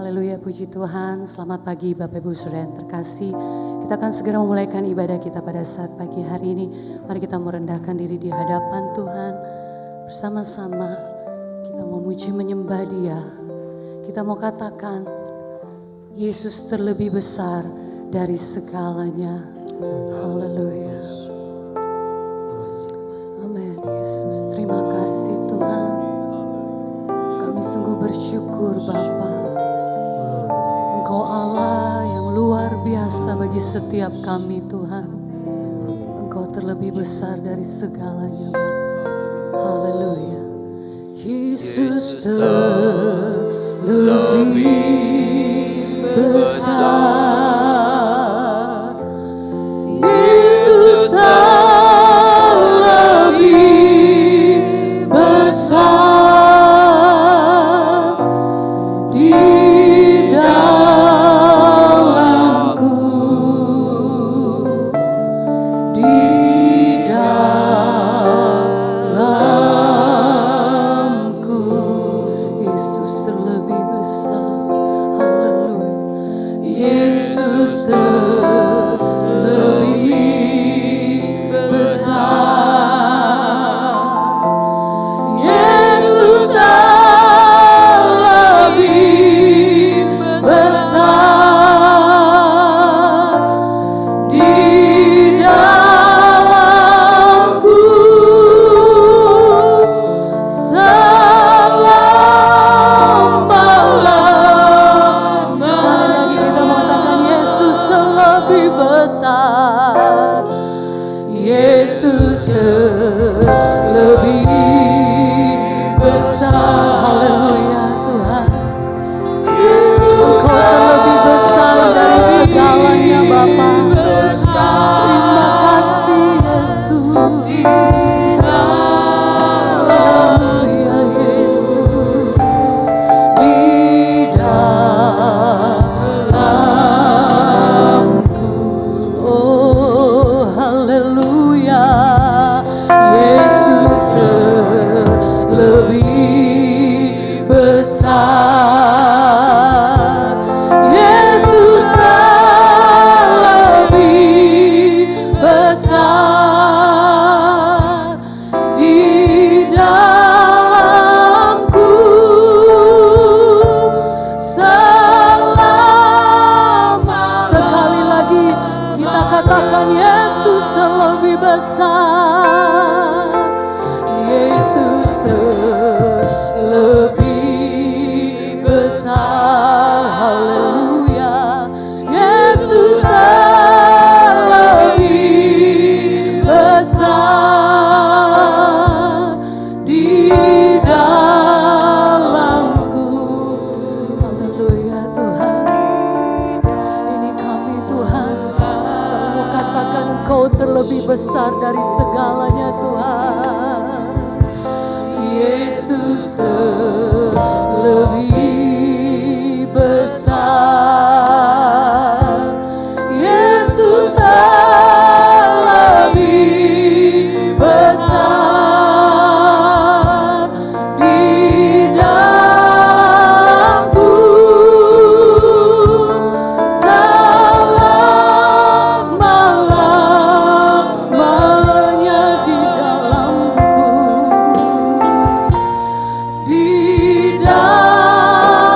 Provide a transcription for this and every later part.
Haleluya, puji Tuhan. Selamat pagi Bapak Ibu Saudara yang terkasih. Kita akan segera memulaikan ibadah kita pada saat pagi hari ini. Mari kita merendahkan diri di hadapan Tuhan. Bersama-sama kita memuji menyembah Dia. Kita mau katakan Yesus terlebih besar dari segalanya. Haleluya. Amin. Yesus, terima kasih Tuhan. Kami sungguh bersyukur Bapa. Engkau Allah yang luar biasa bagi setiap kami Tuhan. Engkau terlebih besar dari segalanya Bapa. Haleluya. Yesus terlebih besar. Yesus terlebih besar. Besar dari segalanya Tuhan. Yesus terlebih besar. Yesus terlebih besar di dalamku. Di dalam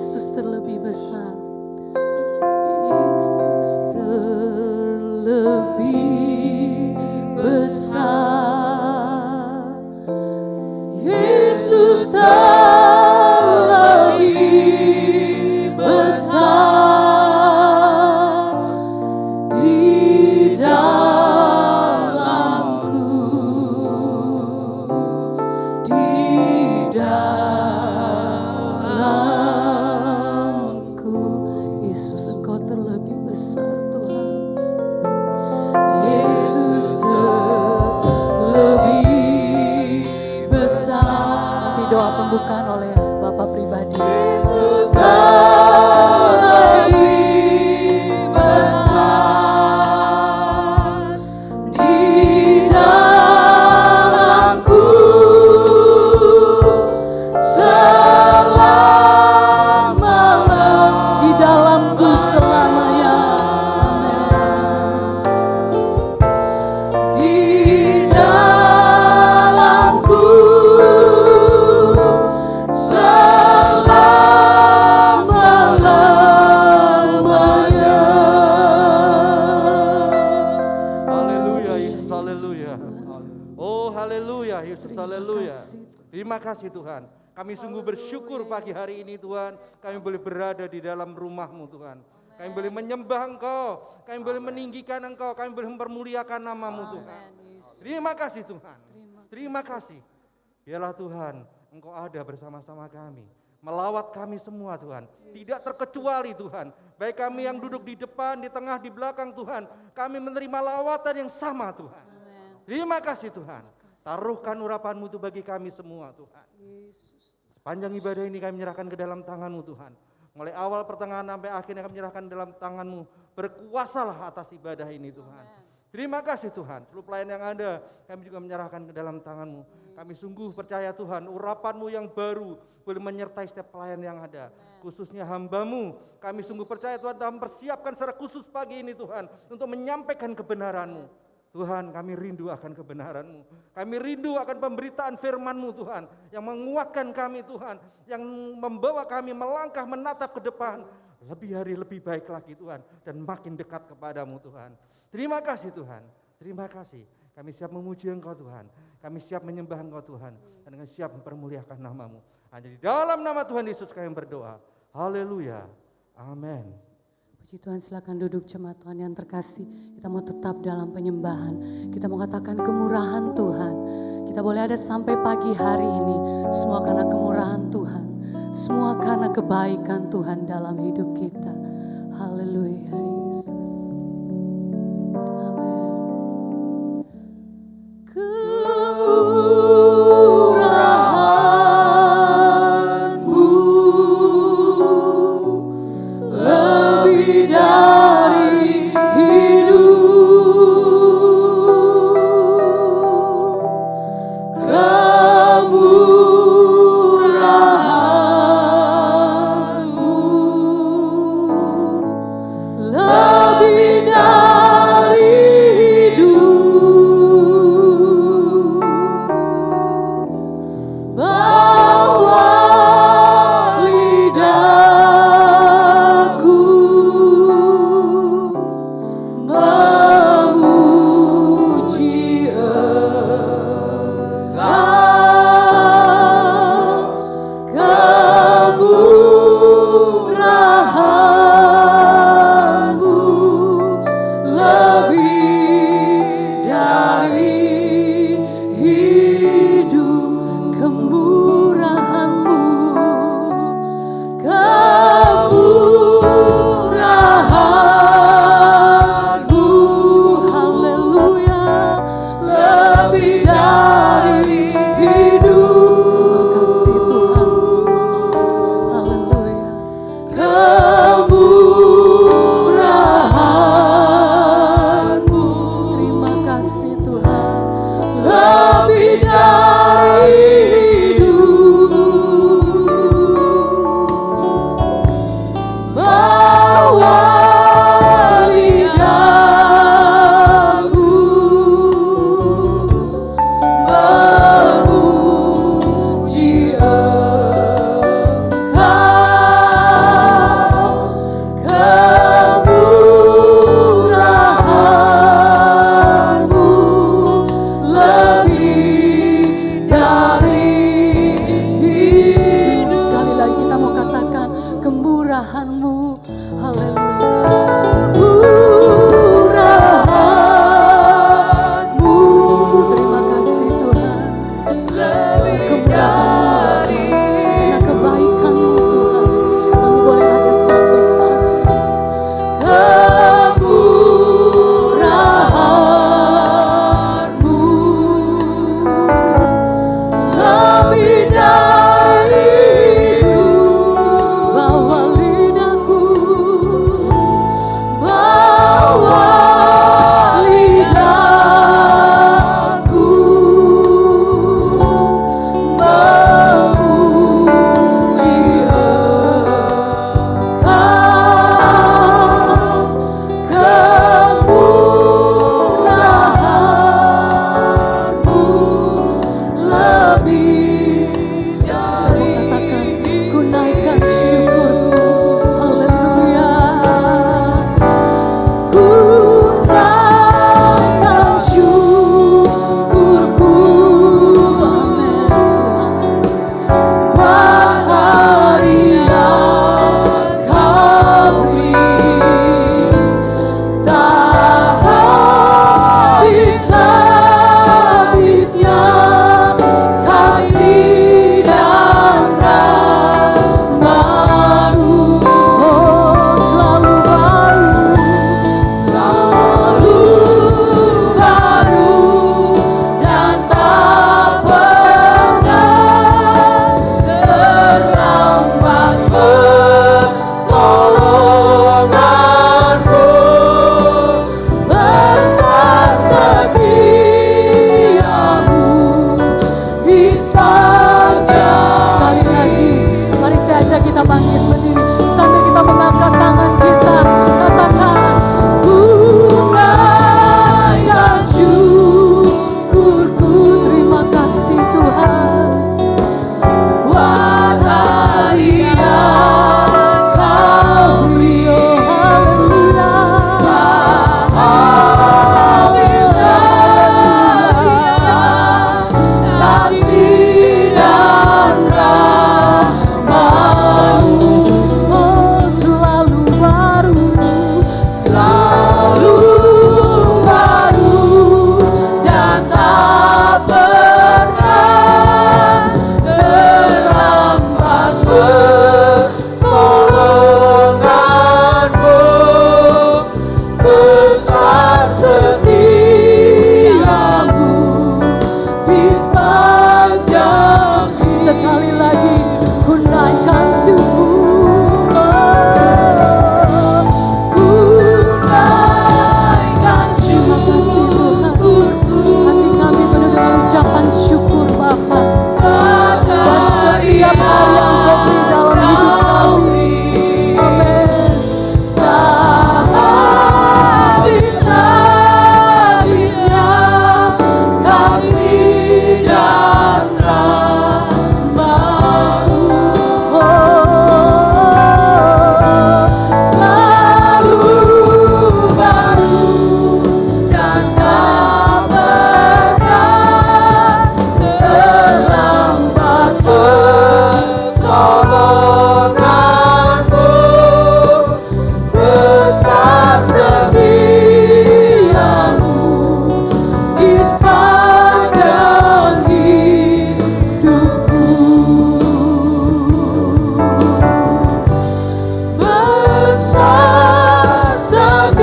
Yesus terlebih besar. Yesus terlebih besar. Yesus terlebih besar di dalamku, di dalamku. Yesus, Engkau terlebih besar Tuhan. Yesus terlebih besar. Nanti doa pembukaan oleh Bapak pribadi. Yesus terlebih besar di dalamku selamanya, di dalamku selamanya. Amin. Di dalamku selama-lamanya. Haleluya, Yesus, haleluya. Oh, haleluya, Yesus, haleluya. Terima kasih Tuhan. Kami sungguh bersyukur pagi hari ini Tuhan. Kami boleh berada di dalam rumah-Mu Tuhan. Kami boleh menyembah Engkau. Kami boleh meninggikan Engkau. Kami boleh mempermuliakan nama-Mu Tuhan. Terima kasih Tuhan. Terima kasih. Biarlah Tuhan, Engkau ada bersama-sama kami. Melawat kami semua Tuhan. Tidak terkecuali Tuhan. Baik kami yang duduk di depan, di tengah, di belakang Tuhan. Kami menerima lawatan yang sama Tuhan. Terima kasih Tuhan. Taruhkan urapan-Mu itu bagi kami semua Tuhan. Panjang ibadah ini kami menyerahkan ke dalam tangan-Mu Tuhan. Mulai awal, pertengahan, sampai akhirnya kami menyerahkan dalam tangan-Mu. Berkuasalah atas ibadah ini Tuhan. Terima kasih Tuhan. Seluruh pelayan yang ada, kami juga menyerahkan ke dalam tangan-Mu. Kami sungguh percaya Tuhan, urapan-Mu yang baru boleh menyertai setiap pelayan yang ada. Khususnya hamba-Mu. Kami sungguh percaya Tuhan telah mempersiapkan secara khusus pagi ini Tuhan. Untuk menyampaikan kebenaran-Mu. Tuhan, kami rindu akan kebenaran-Mu. Kami rindu akan pemberitaan firman-Mu Tuhan. Yang menguatkan kami Tuhan. Yang membawa kami melangkah menatap ke depan. Lebih hari lebih baik lagi Tuhan. Dan makin dekat kepadamu Tuhan. Terima kasih Tuhan. Terima kasih. Kami siap memuji Engkau Tuhan. Kami siap menyembah Engkau Tuhan. Dan kami siap mempermuliakan nama-Mu. Hanya di dalam nama Tuhan Yesus kami berdoa. Haleluya. Amin. Puji Tuhan, silakan duduk jemaat Tuhan yang terkasih. Kita mau tetap dalam penyembahan. Kita mau katakan kemurahan Tuhan. Kita boleh ada sampai pagi hari ini. Semua karena kemurahan Tuhan. Semua karena kebaikan Tuhan dalam hidup kita. Haleluya Yesus. Amin. Kemurahan-Mu lebih dari hidup, kemurahan-Mu lebih kemurahan-Mu. Haleluya. Murahan-Mu, Terima kasih Tuhan. lebih dari Karena kebaikan-Mu Tuhan, kami boleh ada sampai saat ini. kemurahan-Mu, lebih dari hidup. Bawa lidahku, Bawa lidahku memuji Engkau, kemurahan-Mu lebih dari katakan, ku naikkan syukurku. Haleluya. Ku naikkan syukurku Amin Tuhan. buat hari yang Kau beri. Tak habis-habisnya kasih dan rahmat-Mu, Oh, selalu baru. selalu baru dan tak pernah terlambat pertolongan-Mu. Besar setiamu di sepanjang. Sekali lagi, mari saya ajak kita bangkit berdiri sambil kita mengangkat tangan kita. Katakan, Ku naikkan syukurku, terima kasih Tuhan. buat hari yang Kau beri. Haleluya. Habis-habisnya kasih dan rahmat-Mu, Oh, selalu baru. selalu baru dan tak pernah terlambat pertolongan-Mu. Besar setiamu di sepanjang hidup. Sekali lagi, ku naikkan syukur. Ku naikkan Terima kasih Tuhan. syukurku Hati kami penuh dengan ucapan syukur Bapa. buat Dan setiap hari yang Kau beri dalam hidup kami. Amin. Tak habis-habisnya kasih dan rahmat-Mu. Selalu baru dan tak pernah terlambat pertolongan-Mu. Besar setiamu di sepanjang hidupku. Besar setiamu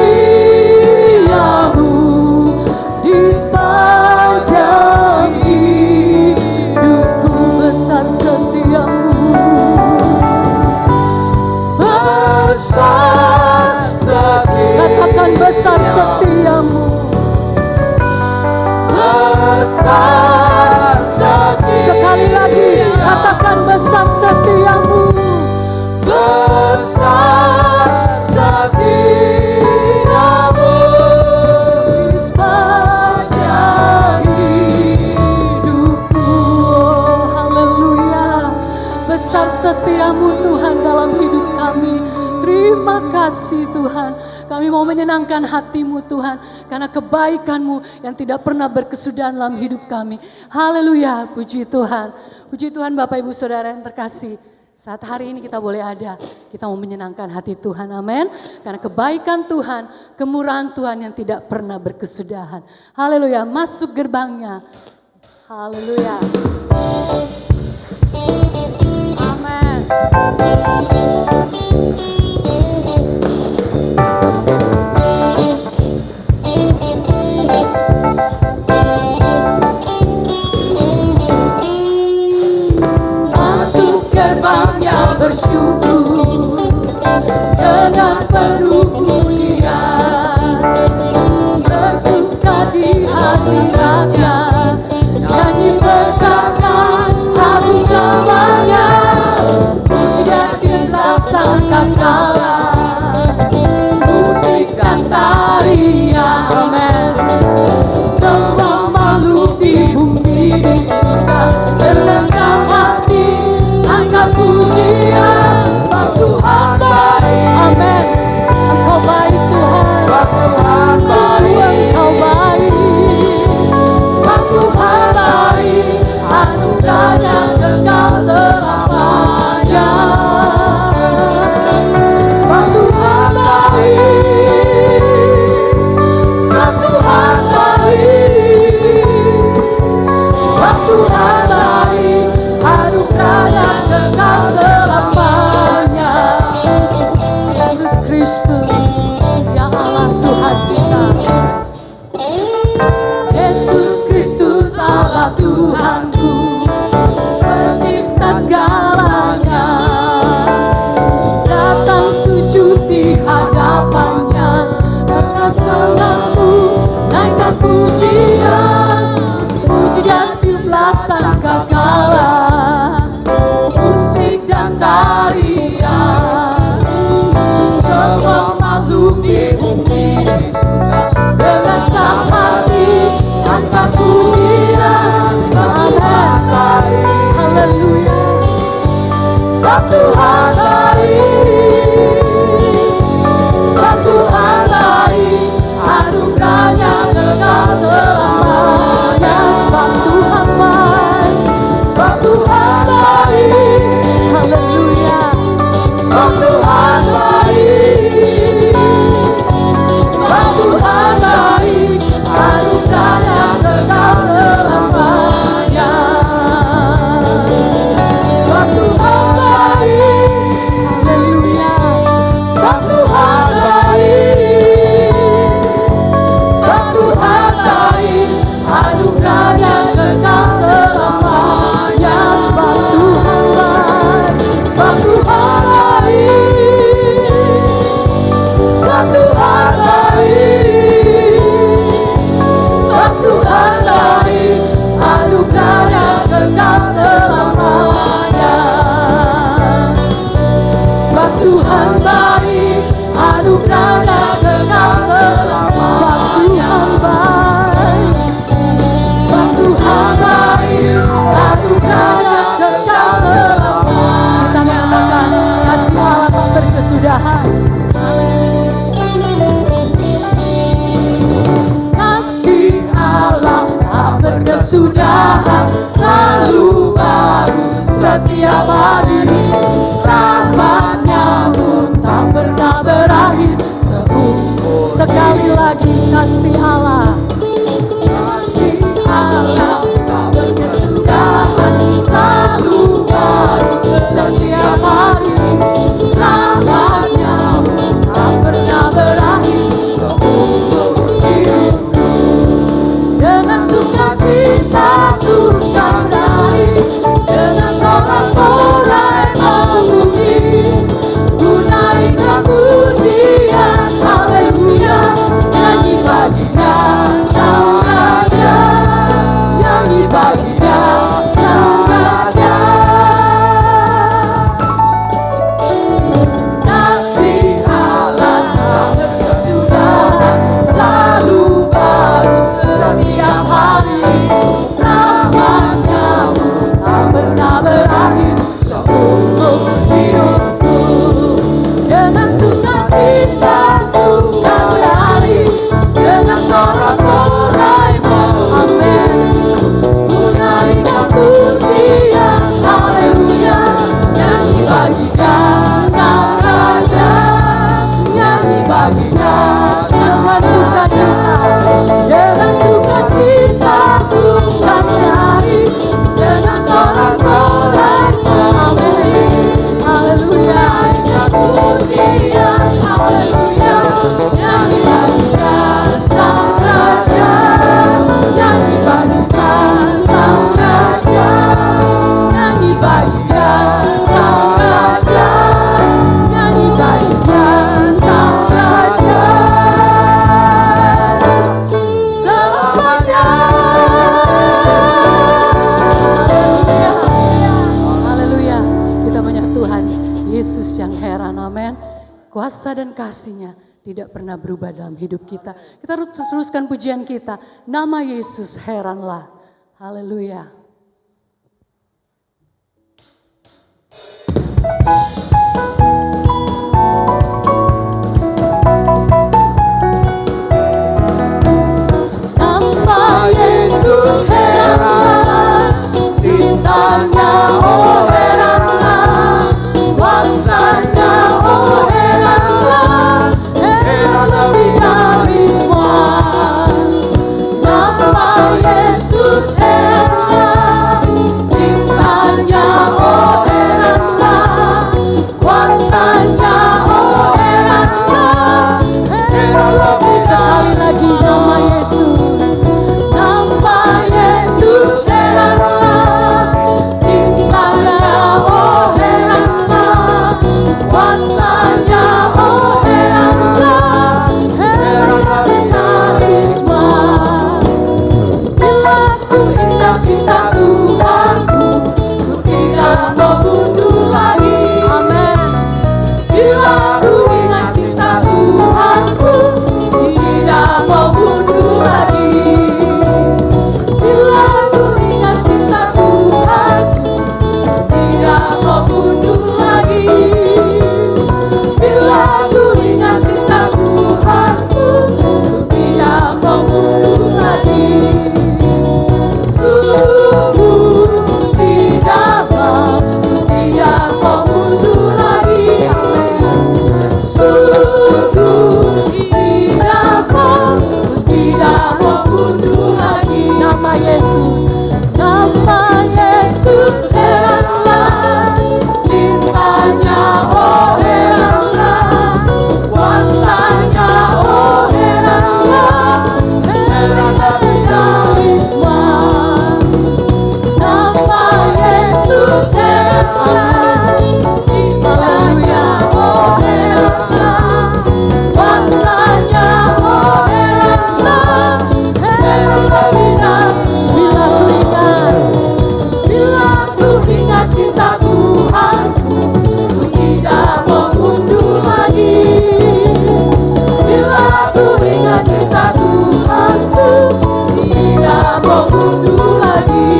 di sepanjang hidupku. Besar setiamu. Besar setiamu. Katakan besar setiamu. Besar setiamu. Sekali lagi, katakan besar setiamu. Besar setiamu di sepanjang hidupku. Oh, haleluya. Besar setiamu Tuhan dalam hidup kami. Terima kasih Tuhan. Kami mau menyenangkan hati-Mu Tuhan. Karena kebaikan-Mu yang tidak pernah berkesudahan dalam hidup kami. Haleluya, puji Tuhan. Puji Tuhan Bapak Ibu Saudara yang terkasih. Saat hari ini kita boleh ada, kita mau menyenangkan hati Tuhan, amin. Karena kebaikan Tuhan, kemurahan Tuhan yang tidak pernah berkesudahan. Haleluya, masuk gerbangnya. Haleluya. Amin. Gerbangnya bersyukur dengan penuh pujian, bersuka di hadiratnya, nyanyi bersama agung namanya, pujian dirasakan kala, musik dan tarian, amen. Semua makhluk di bumi di surga berdasar hati, angkat pujian, sebab Tuhan baik. Amin. Engkau baik Tuhan. Sebab Tuhan baik. Engkau baik. Sebab Tuhan baik. Anugerahnya kekal selamanya. Sebab Tuhan baik. Sebab Tuhan baik. Sebab Tuhan baik. Anugerahnya kekal selamanya. Yesus Kristus, ya Allah Tuhan kita. Yesus Kristus Allah Tuhanku, pencipta segalanya. Datang sujud di hadapannya, angkat tanganmu, naikkan pujian, pujian jumlah sangkakala, musik dan tarian. Semua makhluk di bumi di surga dengan senang hati angkat pujian, Tuhan baik. Haleluya. Sebab Tuhan baik. Sebab Tuhan baik. Anugerahnya kekal selamanya. Sebab Tuhan baik. Sebab Tuhan baik. Haleluya. Sebab Tuhan baik. Sebab Tuhan baik. Anugerahnya kekal selamanya. Sebab Tuhan baik. Haleluya. Sebab Tuhan baik. Sebab Tuhan baik. Anugerahnya kekal selamanya. Sebab Tuhan baik. Sebab Tuhan baik. Sebab Tuhan baik. Sebab Tuhan baik. Anugerahnya kekal selamanya. Sebab Tuhan baik. Anugerahnya kekal selamanya. Sebab Tuhan baik. Anugerahnya kekal selamanya. Kita menyatakan kasih Allah tak berkesudahan. Kasih Allah tak berkesudahan, selalu baru setiap hari. Rahmatnya pun tak pernah berakhir, seumur heran, amin. Kuasa dan kasih-Nya tidak pernah berubah dalam hidup kita. Kita harus teruskan pujian kita. Nama Yesus heranlah. Haleluya. Nama Yesus heranlah, cintanya oh heranlah, kuasanya oh heranlah, heran lebih dari semua. Nama Yesus heranlah, cintanya oh heranlah, kuasanya oh heranlah, heran lebih. Sekali lagi nama Yesus. Nama Yesus heranlah, cintanya oh heranlah, kuasanya oh heranlah, heran lebih dari semua. Bila ku ingat cinta Tuhanku, ku tidak mau mundur lagi. Amin. Bila ku ingat cinta Tuhanku, ku tidak mau mundur lagi. Bila ku ingat cinta Tuhanku, ku tidak mau mundur lagi. Bila ku ingat cinta Tuhanku, ku tidak mau mundur lagi. Sungguh tidak mau, ku tidak mau mundur lagi. Amin. Sungguh tidak mau, ku tidak mau mundur lagi. Nama Yesus, nama Yesus heranlah, cintanya oh heranlah, kuasanya oh heranlah, heran lebih dari semua. Nama Yesus heranlah, cintanya oh heranlah, kuasanya oh heranlah, heran lebih dari semua. Bila ku ingat cinta Tuhanku, ku tidak mau mundur lagi. Bila ku ingat cinta Tuhanku, ku tidak mau mundur lagi.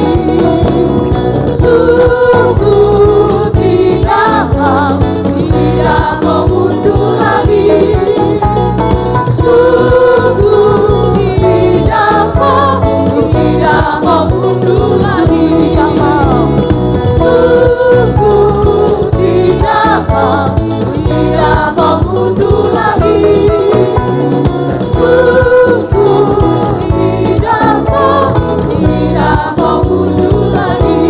Sungguh tidak mau, ku tidak mau mundur lagi. Sungguh tidak mau, ku tidak mau mundur lagi. Sungguh tidak mau, ku tidak mau mundur lagi. Sungguh tidak mau, ku tidak mau mundur lagi.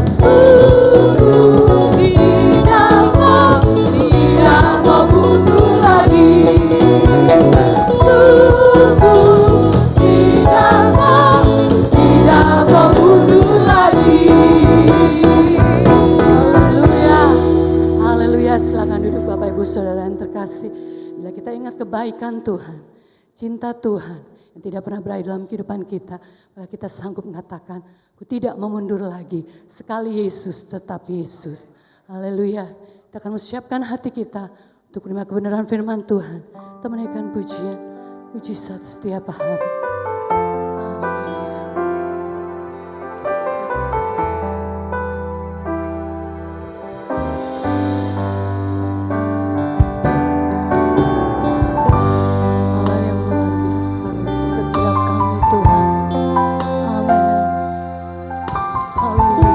Sungguh tidak mau, tidak mau mundur lagi. Sungguh tidak mau, tidak mau mundur lagi. Haleluya. Haleluya. Silakan duduk Bapak Ibu Saudara yang terkasih. Bila kita ingat kebaikan Tuhan, cinta Tuhan yang tidak pernah berakhir dalam kehidupan kita, maka kita sanggup mengatakan, ku tidak mau mundur lagi. Sekali Yesus tetap Yesus. Haleluya. Kita akan mempersiapkan hati kita untuk menerima kebenaran firman Tuhan. Kita menaikkan pujian, mujizat setiap hari. Haleluya. Terima kasih Tuhan. Allah yang luar biasa bagi setiap kami Tuhan. Amin. Haleluya.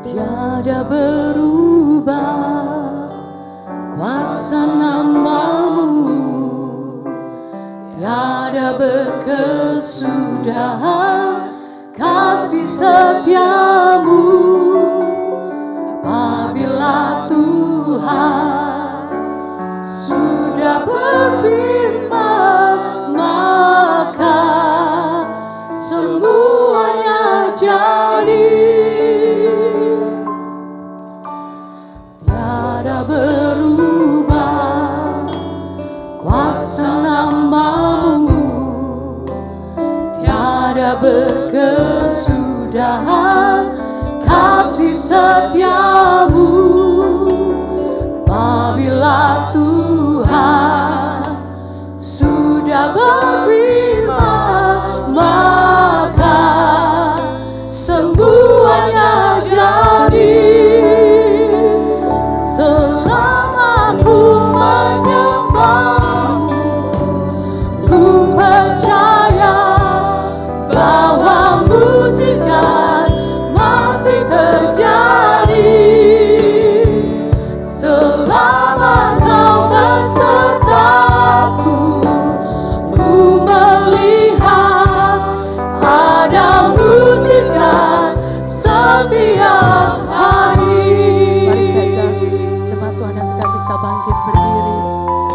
Tiada berubah kuasa nama-Mu, tiada berkesudahan kasih setia-Mu. Apabila Tuhan sudah berfirman, maka semuanya jadi. Tiada berubah kuasa nama-Mu, tiada berubah berkesudahan kasih setiamu. Apabila Tuhan sudah berfirman, maka semuanya jadi. Selama ku menyembahmu, ku percaya bahwa mujizat masih terjadi. Selama kau besertaku, ku melihat ada mujizat setiap hari. Mari saja jemaat Tuhan yang terkasih, kita bangkit berdiri.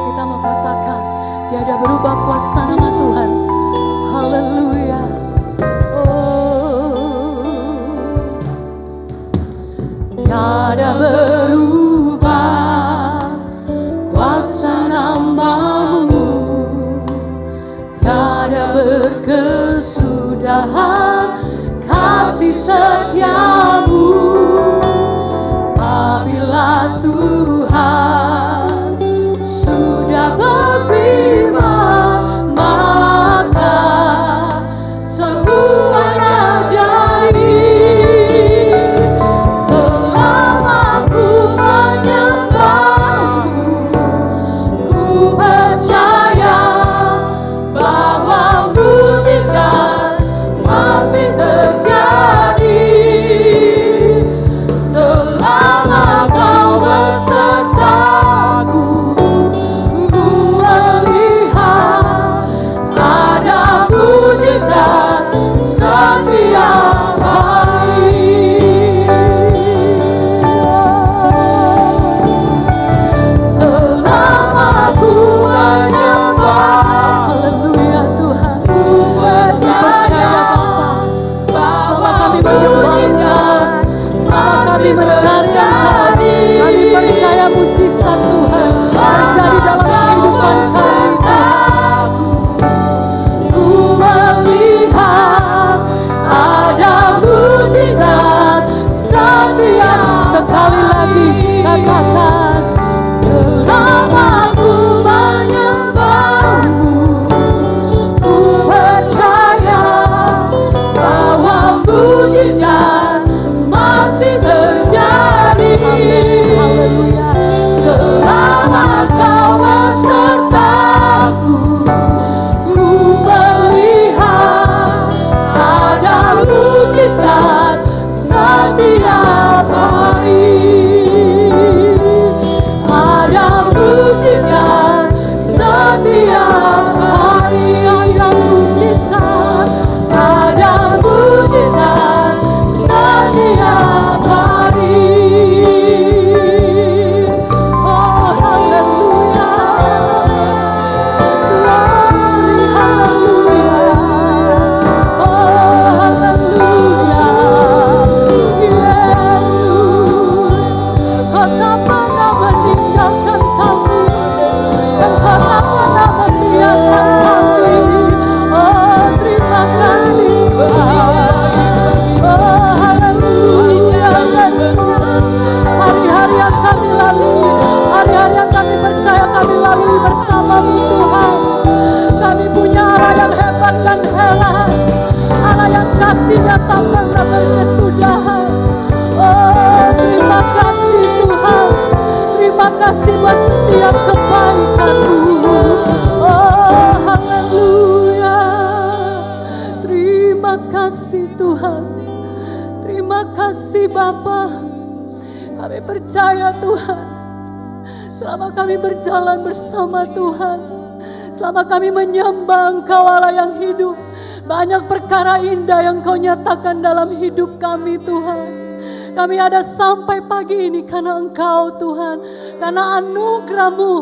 Kita mau katakan, tiada berubah kuasa nama Tuhan. Haleluya. Oh, tiada berubah kuasa namamu, tiada berkesudahan kasih setiamu. Apabila Tuhan sudah berfirman, maka semuanya jadi. Selama ku menyembahmu, ku percaya bahwa mujizat masih terjadi. Selama kau besertaku, ku melihat ada mujizat setiap hari. Selama ku menyembah, haleluya Tuhan, ku percaya Bapa. Selama kami menyembah, selama kami mencari Engkau, kami percaya mujizat Tuhan terjadi dalam kehidupan kami. Ku melihat ada mujizat setiap. Sekali lagi katakan, selama ku menyembahmu, ku percaya bahwa mujizat masih terjadi. Haleluya. Selama kau besertaku, ku melihat ada mujizat setiap hari. Ada mujizat setiap hari. Ada mujizat, ada mujizat setiap hari. Oh haleluya, glory haleluya. Oh haleluya, Yesus, Kau tak pernah meninggalkan kami, dan Kau tak pernah membiarkan kami. Oh terima kasih Tuhan. Oh haleluya Yesus. Hari-hari yang kami lalui, hari-hari yang kami percaya kami lalui bersama-Mu Tuhan. Kami punya Allah yang hebat dan heran, Allah yang kasihnya tak pernah berkesudahan. Oh terima kasih Tuhan, terima kasih buat setiap kebaikan-Mu. Oh haleluya, terima kasih Tuhan, terima kasih Bapa. Kami percaya Tuhan, selama kami berjalan bersama Tuhan, selama kami menyembah Engkau Allah yang hidup, banyak perkara indah yang Kau nyatakan dalam hidup kami Tuhan. Kami ada sampai pagi ini karena Engkau Tuhan, karena anugerah-Mu,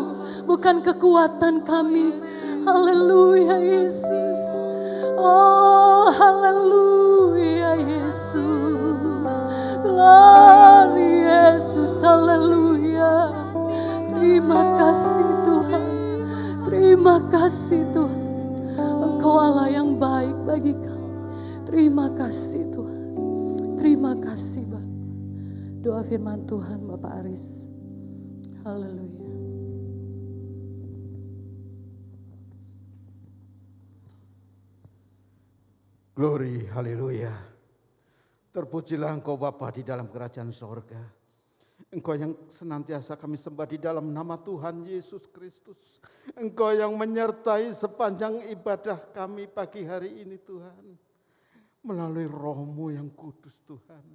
bukan kekuatan kami. Haleluya Yesus. Oh haleluya Yesus. Glory Yesus. Haleluya. Terima kasih Tuhan. Terima kasih Tuhan. Engkau Allah yang baik bagi kami. Terima kasih Tuhan. Terima kasih Bapak. Doa firman Tuhan Bapak Aris. Haleluya. Glory, haleluya. Terpujilah Engkau Bapa di dalam kerajaan sorga. Engkau yang senantiasa kami sembah di dalam nama Tuhan Yesus Kristus. Engkau yang menyertai sepanjang ibadah kami pagi hari ini Tuhan. Melalui roh-Mu yang kudus Tuhan.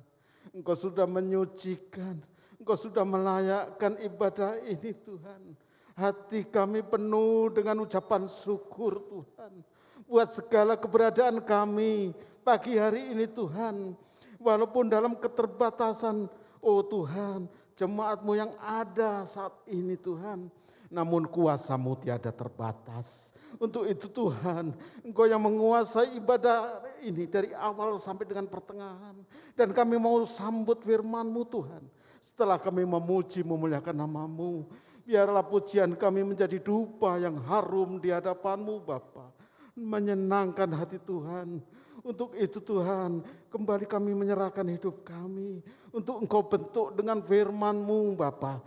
Engkau sudah menyucikan, Engkau sudah melayakkan ibadah ini Tuhan. Hati kami penuh dengan ucapan syukur Tuhan. Buat segala keberadaan kami pagi hari ini Tuhan. Walaupun dalam keterbatasan, oh Tuhan, jemaat-Mu yang ada saat ini Tuhan. Namun kuasa-Mu tiada terbatas. Untuk itu Tuhan, Engkau yang menguasai ibadah ini dari awal sampai dengan pertengahan. Dan kami mau sambut firman-Mu Tuhan. Setelah kami memuji memuliakan nama-Mu, biarlah pujian kami menjadi dupa yang harum di hadapan-Mu Bapa. Menyenangkan hati Tuhan. Untuk itu Tuhan, kembali kami menyerahkan hidup kami. Untuk Engkau bentuk dengan firman-Mu Bapa.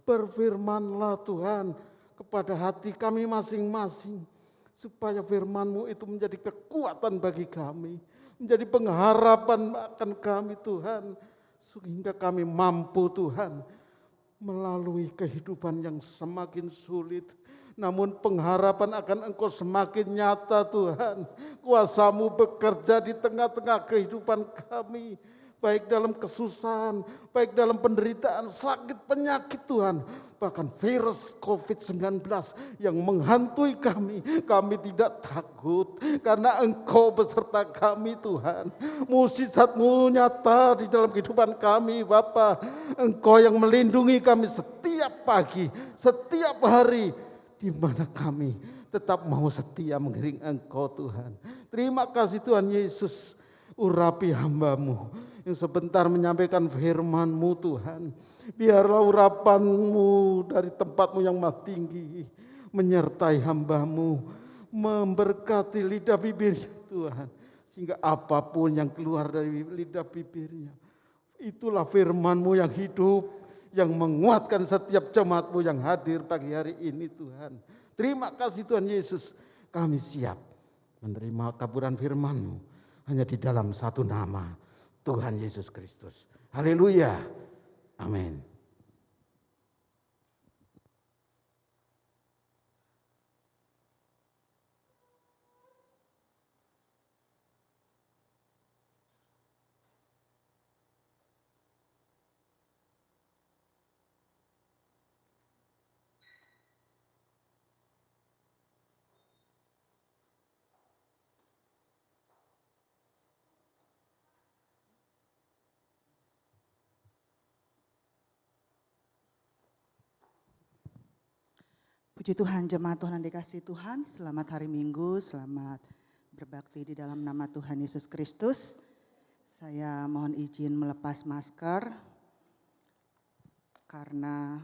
Berfirmanlah Tuhan kepada hati kami masing-masing. Supaya firman-Mu itu menjadi kekuatan bagi kami. Menjadi pengharapan akan kami Tuhan. Sehingga kami mampu Tuhan melalui kehidupan yang semakin sulit. Namun pengharapan akan Engkau semakin nyata Tuhan. Kuasa-Mu bekerja di tengah-tengah kehidupan kami. Baik dalam kesusahan, baik dalam penderitaan, sakit, penyakit Tuhan. Bahkan virus COVID-19 yang menghantui kami. Kami tidak takut karena Engkau beserta kami Tuhan. Mukjizat-Mu nyata di dalam kehidupan kami Bapa. Engkau yang melindungi kami setiap pagi, setiap hari. Di mana kami tetap mau setia mengiring Engkau Tuhan. Terima kasih Tuhan Yesus. Urapi hamba-Mu yang sebentar menyampaikan firman-Mu Tuhan. Biarlah urapan-Mu dari tempat-Mu yang maha tinggi menyertai hamba-Mu, memberkati lidah bibirnya Tuhan. Sehingga apapun yang keluar dari lidah bibirnya, itulah firman-Mu yang hidup, yang menguatkan setiap jemaat-Mu yang hadir pagi hari ini Tuhan. Terima kasih Tuhan Yesus. Kami siap menerima taburan firman-Mu hanya di dalam satu nama, Tuhan Yesus Kristus. Haleluya. Amin. Puji Tuhan, jemaat Tuhan yang dikasihi Tuhan, selamat hari Minggu, selamat berbakti di dalam nama Tuhan Yesus Kristus. Saya mohon izin melepas masker, karena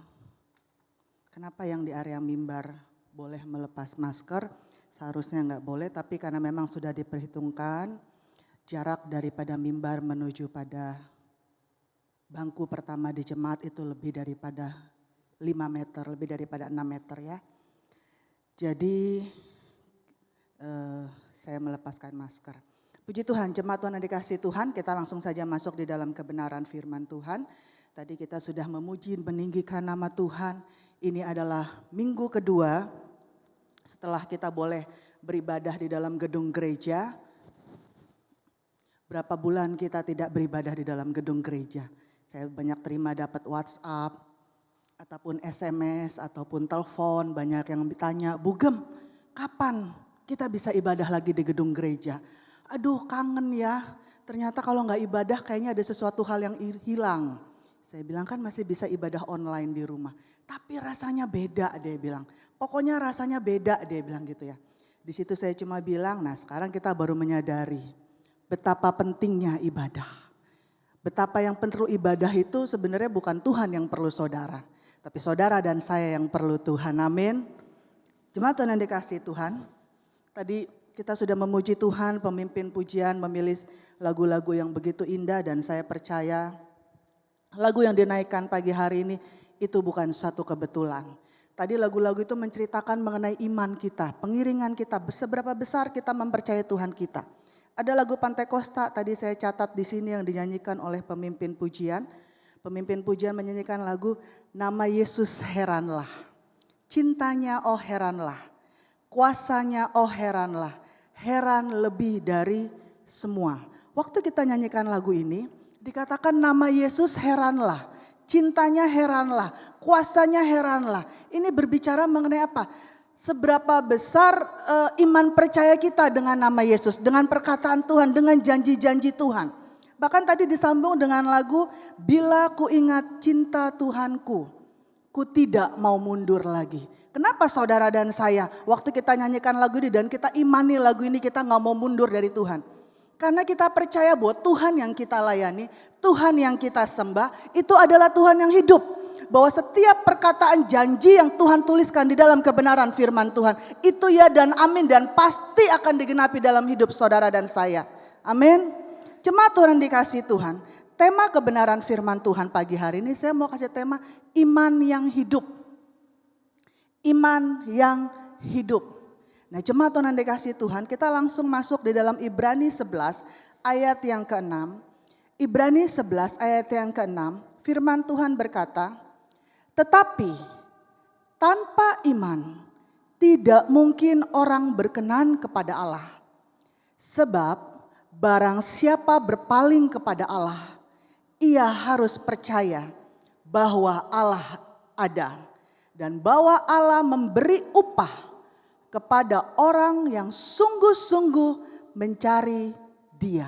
kenapa yang di area mimbar boleh melepas masker, seharusnya enggak boleh, tapi karena memang sudah diperhitungkan jarak daripada mimbar menuju pada bangku pertama di jemaat itu lebih daripada 5 meter, lebih daripada 6 meter ya. Jadi saya melepaskan masker. Puji Tuhan, jemaat Tuhan yang dikasihi Tuhan, kita langsung saja masuk di dalam kebenaran firman Tuhan. Tadi kita sudah memuji, meninggikan nama Tuhan. Ini adalah minggu kedua setelah kita boleh beribadah di dalam gedung gereja. Berapa bulan kita tidak beribadah di dalam gedung gereja. Saya banyak terima dapat WhatsApp, ataupun SMS, ataupun telepon, banyak yang bertanya, Bugem, kapan kita bisa ibadah lagi di gedung gereja? Aduh kangen ya, ternyata kalau gak ibadah kayaknya ada sesuatu hal yang hilang. Saya bilang kan masih bisa ibadah online di rumah. Tapi rasanya beda dia bilang, pokoknya rasanya beda dia bilang gitu ya. Di situ saya cuma bilang, nah sekarang kita baru menyadari betapa pentingnya ibadah. Betapa yang perlu ibadah itu sebenarnya bukan Tuhan yang perlu saudara. Tapi saudara dan saya yang perlu Tuhan, amin. Jemaat Tuhan yang dikasihi Tuhan, tadi kita sudah memuji Tuhan, pemimpin pujian memilih lagu-lagu yang begitu indah dan saya percaya lagu yang dinaikkan pagi hari ini itu bukan satu kebetulan. Tadi lagu-lagu itu menceritakan mengenai iman kita, pengiringan kita, seberapa besar kita mempercayai Tuhan kita. Ada lagu Pantai Kosta, tadi saya catat di sini yang dinyanyikan oleh pemimpin pujian. Pemimpin pujian menyanyikan lagu Nama Yesus Heranlah. Cintanya oh heranlah, kuasanya oh heranlah, heran lebih dari semua. Waktu kita nyanyikan lagu ini, dikatakan nama Yesus heranlah, cintanya heranlah, kuasanya heranlah. Ini berbicara mengenai apa? Seberapa besar iman percaya kita dengan nama Yesus, dengan perkataan Tuhan, dengan janji-janji Tuhan. Bahkan tadi disambung dengan lagu, bila ku ingat cinta Tuhanku, ku tidak mau mundur lagi. Kenapa saudara dan saya waktu kita nyanyikan lagu ini dan kita imani lagu ini kita gak mau mundur dari Tuhan. Karena kita percaya bahwa Tuhan yang kita layani, Tuhan yang kita sembah itu adalah Tuhan yang hidup. Bahwa setiap perkataan janji yang Tuhan tuliskan di dalam kebenaran firman Tuhan itu ya dan amin dan pasti akan digenapi dalam hidup saudara dan saya. Amin. Jemaat Tuhan dikasih Tuhan. Tema kebenaran firman Tuhan pagi hari ini saya mau kasih tema iman yang hidup. Iman yang hidup. Nah jemaat Tuhan dikasih Tuhan kita langsung masuk di dalam Ibrani 11 ayat yang ke-6. Ibrani 11 ayat yang ke-6 firman Tuhan berkata, tetapi tanpa iman tidak mungkin orang berkenan kepada Allah. Sebab barang siapa berpaling kepada Allah, ia harus percaya bahwa Allah ada dan bahwa Allah memberi upah kepada orang yang sungguh-sungguh mencari Dia.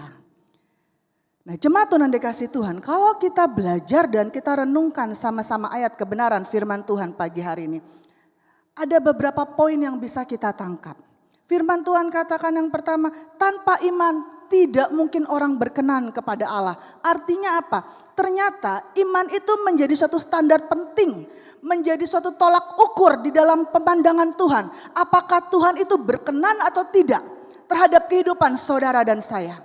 Nah, jemaat Tuhan dikasih Tuhan, kalau kita belajar dan kita renungkan sama-sama ayat kebenaran firman Tuhan pagi hari ini, ada beberapa poin yang bisa kita tangkap. Firman Tuhan katakan yang pertama, tanpa iman tidak mungkin orang berkenan kepada Allah. Artinya apa? Ternyata iman itu menjadi suatu standar penting, menjadi suatu tolak ukur di dalam pemandangan Tuhan. Apakah Tuhan itu berkenan atau tidak terhadap kehidupan saudara dan saya?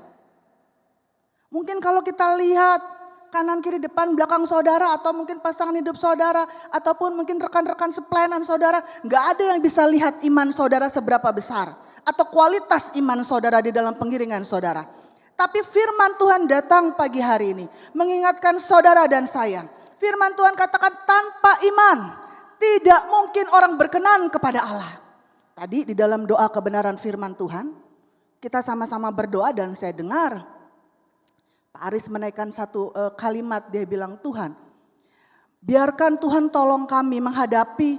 Mungkin kalau kita lihat kanan kiri depan belakang saudara atau mungkin pasangan hidup saudara ataupun mungkin rekan-rekan sepelayanan saudara, nggak ada yang bisa lihat iman saudara seberapa besar atau kualitas iman saudara di dalam pengiringan saudara. Tapi firman Tuhan datang pagi hari ini mengingatkan saudara dan saya. Firman Tuhan katakan tanpa iman tidak mungkin orang berkenan kepada Allah. Tadi di dalam doa kebenaran firman Tuhan kita sama-sama berdoa dan saya dengar Pak Aris menaikkan satu kalimat, dia bilang Tuhan biarkan Tuhan tolong kami menghadapi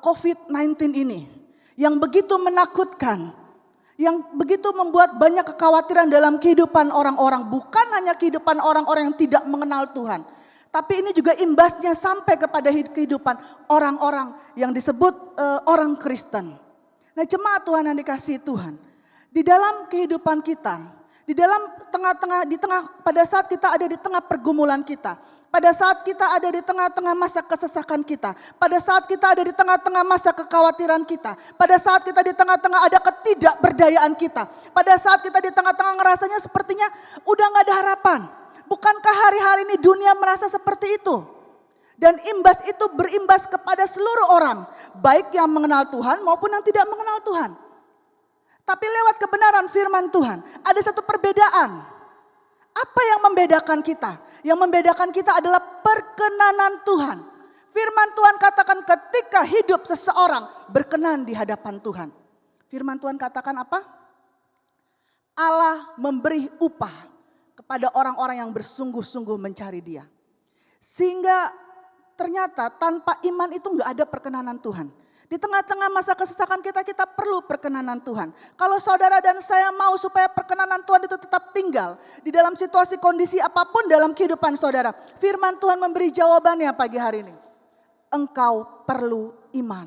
COVID-19 ini. Yang begitu menakutkan, yang begitu membuat banyak kekhawatiran dalam kehidupan orang-orang. Bukan hanya kehidupan orang-orang yang tidak mengenal Tuhan. Tapi ini juga imbasnya sampai kepada kehidupan orang-orang yang disebut orang Kristen. Nah jemaat Tuhan yang dikasihi Tuhan. Di dalam kehidupan kita, di dalam pada saat kita ada di tengah pergumulan kita. Pada saat kita ada di tengah-tengah masa kesesakan kita. Pada saat kita ada di tengah-tengah masa kekhawatiran kita. Pada saat kita di tengah-tengah ada ketidakberdayaan kita. Pada saat kita di tengah-tengah ngerasanya sepertinya udah gak ada harapan. Bukankah hari-hari ini dunia merasa seperti itu? Dan imbas itu berimbas kepada seluruh orang. Baik yang mengenal Tuhan maupun yang tidak mengenal Tuhan. Tapi lewat kebenaran firman Tuhan ada satu perbedaan. Apa yang membedakan kita? Yang membedakan kita adalah perkenanan Tuhan. Firman Tuhan katakan ketika hidup seseorang berkenan di hadapan Tuhan. Firman Tuhan katakan apa? Allah memberi upah kepada orang-orang yang bersungguh-sungguh mencari Dia. Sehingga ternyata tanpa iman itu gak ada perkenanan Tuhan. Di tengah-tengah masa kesesakan kita perlu perkenanan Tuhan. Kalau saudara dan saya mau supaya perkenanan Tuhan itu tetap tinggal di dalam situasi kondisi apapun dalam kehidupan saudara. Firman Tuhan memberi jawabannya pagi hari ini. Engkau perlu iman.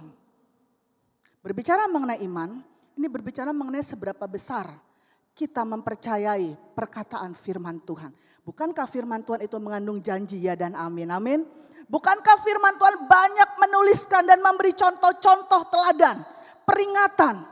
Berbicara mengenai iman, ini berbicara mengenai seberapa besar kita mempercayai perkataan firman Tuhan. Bukankah firman Tuhan itu mengandung janji ya dan amin, amin. Bukankah firman Tuhan banyak menuliskan dan memberi contoh-contoh teladan, peringatan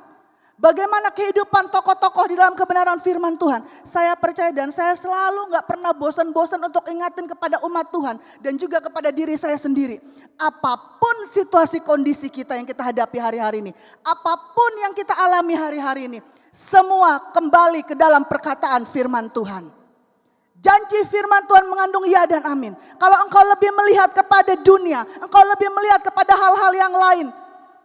Bagaimana kehidupan tokoh-tokoh di dalam kebenaran firman Tuhan. Saya percaya dan saya selalu gak pernah bosan-bosan untuk ingatin kepada umat Tuhan. Dan juga kepada diri saya sendiri. Apapun situasi kondisi kita yang kita hadapi hari-hari ini. Apapun yang kita alami hari-hari ini. Semua kembali ke dalam perkataan firman Tuhan. Janji firman Tuhan mengandung ya dan amin. Kalau engkau lebih melihat kepada dunia. Engkau lebih melihat kepada hal-hal yang lain.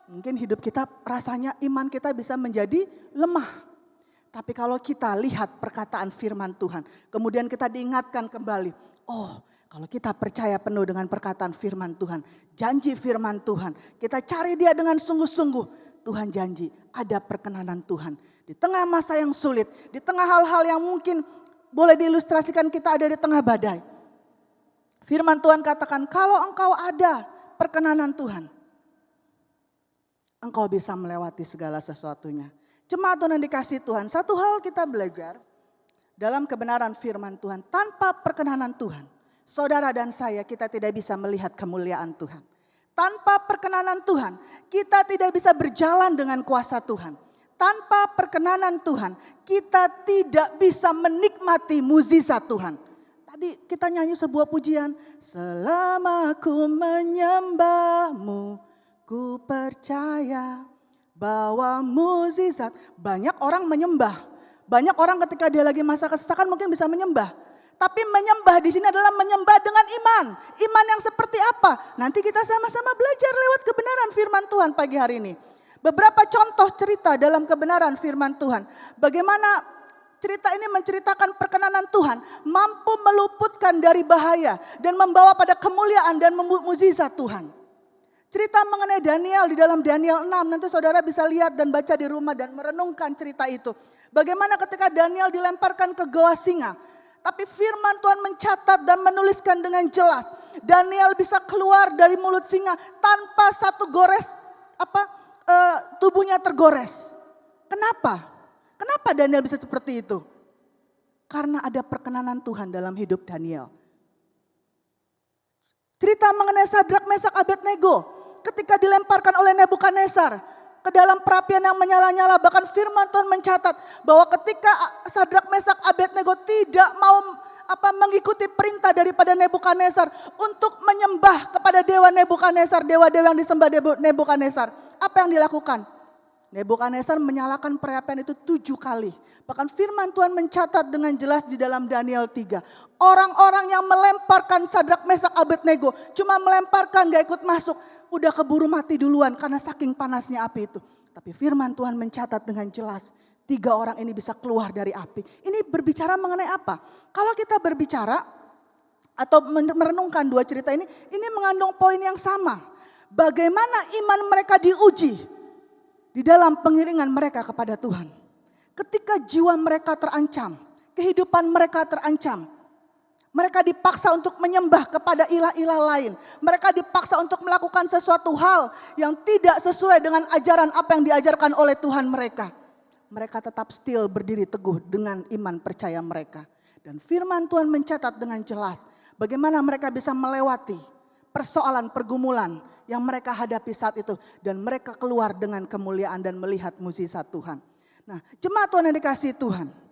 Mungkin hidup kita rasanya iman kita bisa menjadi lemah. Tapi kalau kita lihat perkataan firman Tuhan. Kemudian kita diingatkan kembali. Oh, kalau kita percaya penuh dengan perkataan firman Tuhan. Janji firman Tuhan. Kita cari dia dengan sungguh-sungguh. Tuhan janji ada perkenanan Tuhan. Di tengah masa yang sulit. Di tengah hal-hal yang mungkin boleh diilustrasikan kita ada di tengah badai. Firman Tuhan katakan kalau engkau ada perkenanan Tuhan. Engkau bisa melewati segala sesuatunya. Jemaat Tuhan yang dikasihi Tuhan, satu hal kita belajar dalam kebenaran firman Tuhan. Tanpa perkenanan Tuhan, saudara dan saya kita tidak bisa melihat kemuliaan Tuhan. Tanpa perkenanan Tuhan, kita tidak bisa berjalan dengan kuasa Tuhan. Tanpa perkenanan Tuhan, kita tidak bisa menikmati mukjizat Tuhan. Tadi kita nyanyi sebuah pujian. Selama ku menyembahmu, ku percaya bahwa mukjizat. Banyak orang menyembah. Banyak orang ketika dia lagi masa kesesakan mungkin bisa menyembah. Tapi menyembah di sini adalah menyembah dengan iman. Iman yang seperti apa? Nanti kita sama-sama belajar lewat kebenaran firman Tuhan pagi hari ini. Beberapa contoh cerita dalam kebenaran firman Tuhan. Bagaimana cerita ini menceritakan perkenanan Tuhan. Mampu meluputkan dari bahaya. Dan membawa pada kemuliaan dan mukjizat Tuhan. Cerita mengenai Daniel di dalam Daniel 6. Nanti saudara bisa lihat dan baca di rumah dan merenungkan cerita itu. Bagaimana ketika Daniel dilemparkan ke goa singa. Tapi firman Tuhan mencatat dan menuliskan dengan jelas. Daniel bisa keluar dari mulut singa tanpa satu gores tubuhnya tergores. Kenapa? Kenapa Daniel bisa seperti itu? Karena ada perkenanan Tuhan dalam hidup Daniel. Cerita mengenai Sadrak, Mesak, Abednego. Ketika dilemparkan oleh Nebukadnezar ke dalam perapian yang menyala-nyala. Bahkan firman Tuhan mencatat bahwa ketika Sadrak, Mesak, Abednego tidak mau mengikuti perintah daripada Nebukadnezar untuk menyembah kepada dewa Nebukadnezar, dewa-dewa yang disembah Nebukadnezar. Apa yang dilakukan? Nebukadnezar menyalakan perapian itu 7 kali. Bahkan firman Tuhan mencatat dengan jelas di dalam Daniel 3. Orang-orang yang melemparkan Sadrak, Mesak, Abednego cuma melemparkan gak ikut masuk. Udah keburu mati duluan karena saking panasnya api itu. Tapi firman Tuhan mencatat dengan jelas. 3 orang ini bisa keluar dari api. Ini berbicara mengenai apa? Kalau kita berbicara atau merenungkan 2 cerita ini mengandung poin yang sama. Bagaimana iman mereka diuji di dalam pengiringan mereka kepada Tuhan. Ketika jiwa mereka terancam, kehidupan mereka terancam. Mereka dipaksa untuk menyembah kepada ilah-ilah lain. Mereka dipaksa untuk melakukan sesuatu hal yang tidak sesuai dengan ajaran apa yang diajarkan oleh Tuhan mereka. Mereka tetap still berdiri teguh dengan iman percaya mereka. Dan firman Tuhan mencatat dengan jelas bagaimana mereka bisa melewati persoalan pergumulan yang mereka hadapi saat itu. Dan mereka keluar dengan kemuliaan dan melihat mukjizat Tuhan. Nah, jemaat Tuhan yang dikasihi Tuhan.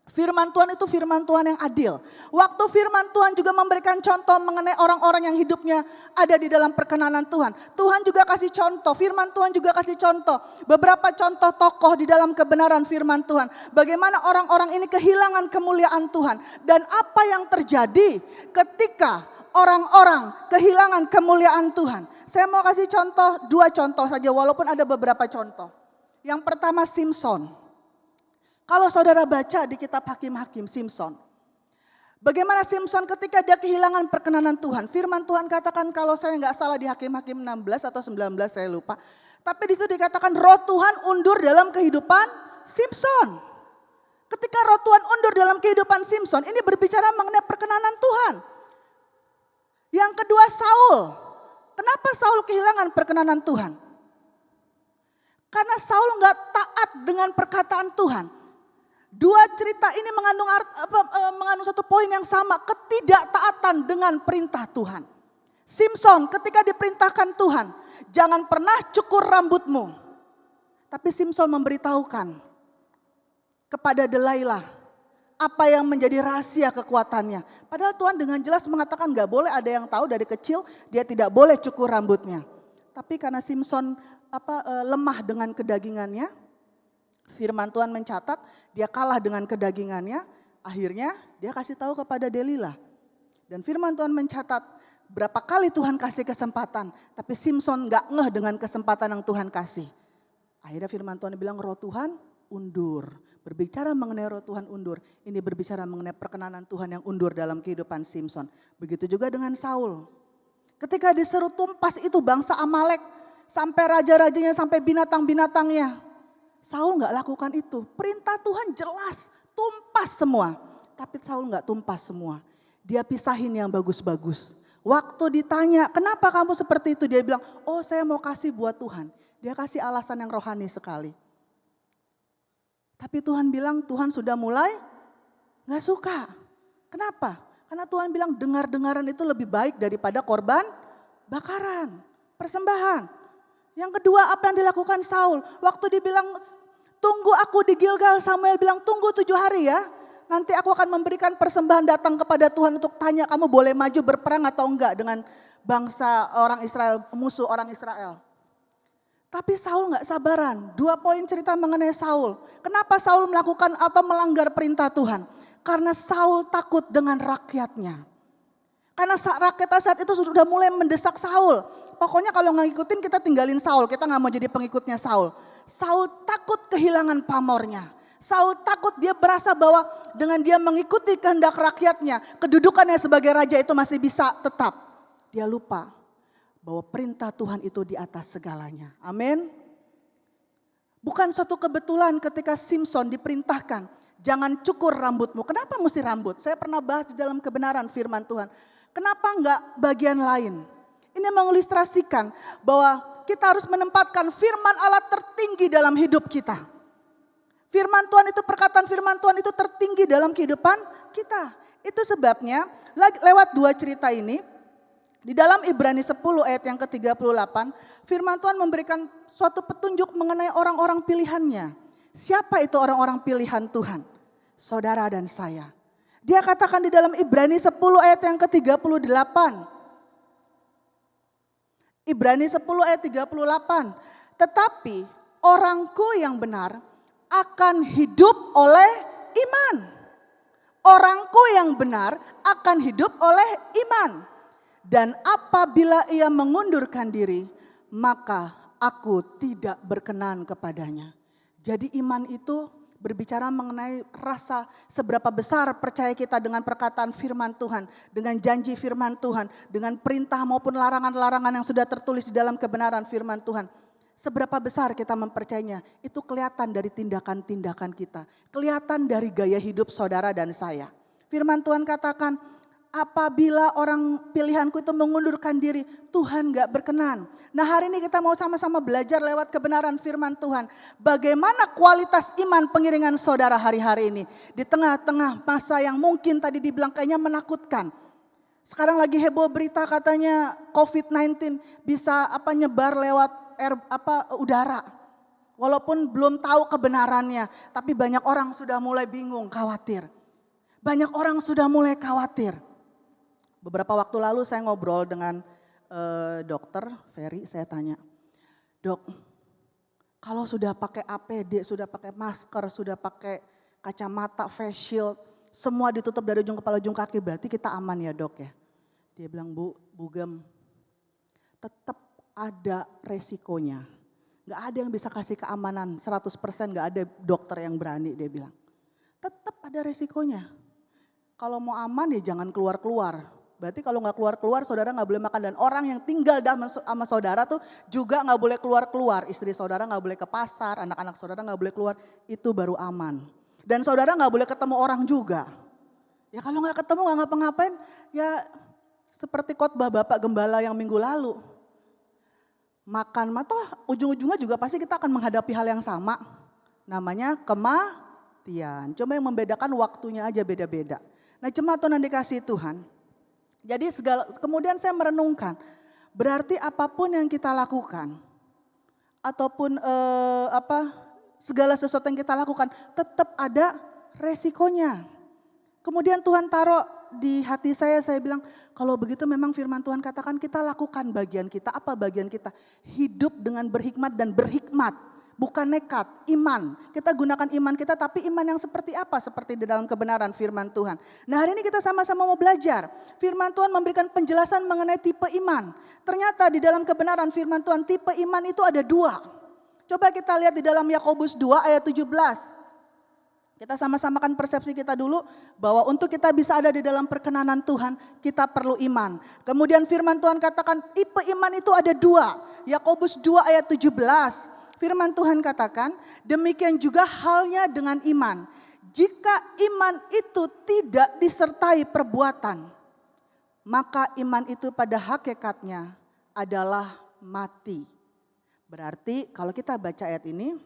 Firman Tuhan itu firman Tuhan yang adil. Waktu firman Tuhan juga memberikan contoh mengenai orang-orang yang hidupnya ada di dalam perkenanan Tuhan. Tuhan juga kasih contoh, firman Tuhan juga kasih contoh. Beberapa contoh tokoh di dalam kebenaran firman Tuhan. Bagaimana orang-orang ini kehilangan kemuliaan Tuhan. Dan apa yang terjadi ketika orang-orang kehilangan kemuliaan Tuhan. Saya mau kasih contoh, 2 contoh saja walaupun ada beberapa contoh. Yang pertama Simson. Kalau saudara baca di kitab Hakim-Hakim Simson. Bagaimana Simson ketika dia kehilangan perkenanan Tuhan. Firman Tuhan katakan kalau saya nggak salah di Hakim-Hakim 16 atau 19 saya lupa. Tapi di situ dikatakan roh Tuhan undur dalam kehidupan Simson. Ketika roh Tuhan undur dalam kehidupan Simson ini berbicara mengenai perkenanan Tuhan. Yang kedua Saul. Kenapa Saul kehilangan perkenanan Tuhan? Karena Saul nggak taat dengan perkataan Tuhan. 2 cerita ini mengandung satu poin yang sama, ketidaktaatan dengan perintah Tuhan. Simson ketika diperintahkan Tuhan, jangan pernah cukur rambutmu. Tapi Simson memberitahukan kepada Delilah apa yang menjadi rahasia kekuatannya. Padahal Tuhan dengan jelas mengatakan gak boleh ada yang tahu, dari kecil dia tidak boleh cukur rambutnya. Tapi karena Simson lemah dengan kedagingannya, firman Tuhan mencatat dia kalah dengan kedagingannya, akhirnya dia kasih tahu kepada Delilah. Dan firman Tuhan mencatat berapa kali Tuhan kasih kesempatan, tapi Simson gak ngeh dengan kesempatan yang Tuhan kasih. Akhirnya firman Tuhan bilang roh Tuhan undur. Berbicara mengenai roh Tuhan undur, ini berbicara mengenai perkenanan Tuhan yang undur dalam kehidupan Simson. Begitu juga dengan Saul. Ketika disuruh tumpas itu bangsa Amalek, sampai raja-rajanya, sampai binatang-binatangnya. Saul gak lakukan itu. Perintah Tuhan jelas, tumpas semua. Tapi Saul gak tumpas semua. Dia pisahin yang bagus-bagus. Waktu ditanya, kenapa kamu seperti itu? Dia bilang, oh saya mau kasih buat Tuhan. Dia kasih alasan yang rohani sekali. Tapi Tuhan bilang, Tuhan sudah mulai gak suka. Kenapa? Karena Tuhan bilang dengar-dengaran itu lebih baik daripada korban bakaran, persembahan. Yang kedua, apa yang dilakukan Saul? Waktu dibilang, tunggu aku di Gilgal, Samuel bilang tunggu 7 hari ya. Nanti aku akan memberikan persembahan datang kepada Tuhan untuk tanya kamu boleh maju berperang atau enggak dengan bangsa orang Israel, musuh orang Israel. Tapi Saul gak sabaran. 2 poin cerita mengenai Saul. Kenapa Saul melakukan atau melanggar perintah Tuhan? Karena Saul takut dengan rakyatnya. Karena rakyat saat itu sudah mulai mendesak Saul. Pokoknya kalau gak ngikutin kita tinggalin Saul. Kita gak mau jadi pengikutnya Saul. Saul takut kehilangan pamornya. Saul takut, dia berasa bahwa dengan dia mengikuti kehendak rakyatnya, kedudukannya sebagai raja itu masih bisa tetap. Dia lupa bahwa perintah Tuhan itu di atas segalanya. Amin. Bukan suatu kebetulan ketika Simson diperintahkan, jangan cukur rambutmu. Kenapa mesti rambut? Saya pernah bahas di dalam kebenaran firman Tuhan. Kenapa enggak bagian lain? Ini mengilustrasikan bahwa kita harus menempatkan firman Allah tertinggi dalam hidup kita. Firman Tuhan itu, perkataan firman Tuhan itu tertinggi dalam kehidupan kita. Itu sebabnya lewat 2 cerita ini, di dalam Ibrani 10 ayat yang ke-38, firman Tuhan memberikan suatu petunjuk mengenai orang-orang pilihannya. Siapa itu orang-orang pilihan Tuhan? Saudara dan saya. Dia katakan di dalam Ibrani 10 ayat yang ke-38. Ibrani 10 ayat 38. Tetapi orangku yang benar akan hidup oleh iman. Orangku yang benar akan hidup oleh iman. Dan apabila ia mengundurkan diri, maka aku tidak berkenan kepadanya. Jadi iman itu berbicara mengenai rasa seberapa besar percaya kita dengan perkataan firman Tuhan, dengan janji firman Tuhan, dengan perintah maupun larangan-larangan yang sudah tertulis di dalam kebenaran firman Tuhan. Seberapa besar kita mempercayainya, itu kelihatan dari tindakan-tindakan kita. Kelihatan dari gaya hidup saudara dan saya. Firman Tuhan katakan, apabila orang pilihanku itu mengundurkan diri, Tuhan gak berkenan. Nah hari ini kita mau sama-sama belajar lewat kebenaran firman Tuhan. Bagaimana kualitas iman pengiringan saudara hari-hari ini. Di tengah-tengah masa yang mungkin tadi dibilang kayaknya menakutkan. Sekarang lagi heboh berita katanya COVID-19 bisa nyebar lewat udara. Walaupun belum tahu kebenarannya, tapi banyak orang sudah mulai bingung, khawatir. Banyak orang sudah mulai khawatir. Beberapa waktu lalu saya ngobrol dengan dokter Ferry, saya tanya, Dok, kalau sudah pakai APD, sudah pakai masker, sudah pakai kacamata, face shield, semua ditutup dari ujung kepala ujung kaki, berarti kita aman ya Dok ya? Dia bilang, Bugem, tetap ada resikonya. Gak ada yang bisa kasih keamanan 100%, gak ada dokter yang berani, dia bilang. Tetap ada resikonya. Kalau mau aman ya jangan keluar-keluar. Berarti kalau gak keluar-keluar saudara gak boleh makan. Dan orang yang tinggal sama saudara tuh juga gak boleh keluar-keluar. Istri saudara gak boleh ke pasar, anak-anak saudara gak boleh keluar. Itu baru aman. Dan saudara gak boleh ketemu orang juga. Ya kalau gak ketemu gak ngapa-ngapain, ya seperti khotbah Bapak Gembala yang minggu lalu. Makan, toh ujung-ujungnya juga pasti kita akan menghadapi hal yang sama. Namanya kematian. Cuma yang membedakan waktunya aja beda-beda. Nah jemaat Tuhan yang dikasihi Tuhan. Jadi kemudian saya merenungkan. Berarti apapun yang kita lakukan. ataupun segala sesuatu yang kita lakukan tetap ada resikonya. Kemudian Tuhan taruh di hati saya bilang kalau begitu memang firman Tuhan katakan kita lakukan bagian kita. Apa bagian kita? Hidup dengan berhikmat dan berhikmat. Bukan nekat, iman. Kita gunakan iman kita tapi iman yang seperti apa? Seperti di dalam kebenaran firman Tuhan. Nah hari ini kita sama-sama mau belajar. Firman Tuhan memberikan penjelasan mengenai tipe iman. Ternyata di dalam kebenaran firman Tuhan tipe iman itu ada 2. Coba kita lihat di dalam Yakobus 2 ayat 17. Kita sama-samakan persepsi kita dulu bahwa untuk kita bisa ada di dalam perkenanan Tuhan kita perlu iman. Kemudian firman Tuhan katakan tipe iman itu ada 2. Yakobus 2 ayat 17. Firman Tuhan katakan, demikian juga halnya dengan iman. Jika iman itu tidak disertai perbuatan, maka iman itu pada hakikatnya adalah mati. Berarti kalau kita baca ayat ini,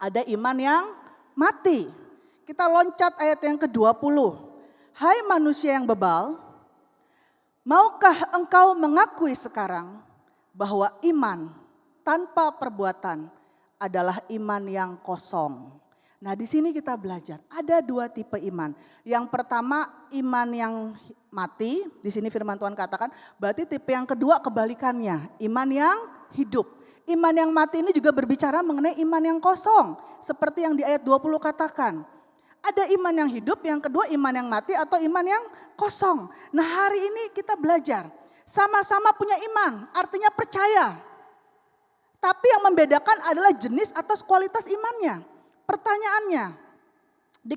ada iman yang mati. Kita loncat ayat yang ke-20. Hai manusia yang bebal, maukah engkau mengakui sekarang bahwa iman tanpa perbuatan adalah iman yang kosong. Nah di sini kita belajar ada 2 tipe iman. Yang pertama iman yang mati, di sini firman Tuhan katakan, berarti tipe yang kedua kebalikannya, iman yang hidup. Iman yang mati ini juga berbicara mengenai iman yang kosong, seperti yang di ayat 20 katakan. Ada iman yang hidup, yang kedua iman yang mati atau iman yang kosong. Nah hari ini kita belajar, sama-sama punya iman, artinya percaya. Tapi yang membedakan adalah jenis atau kualitas imannya. Pertanyaannya, di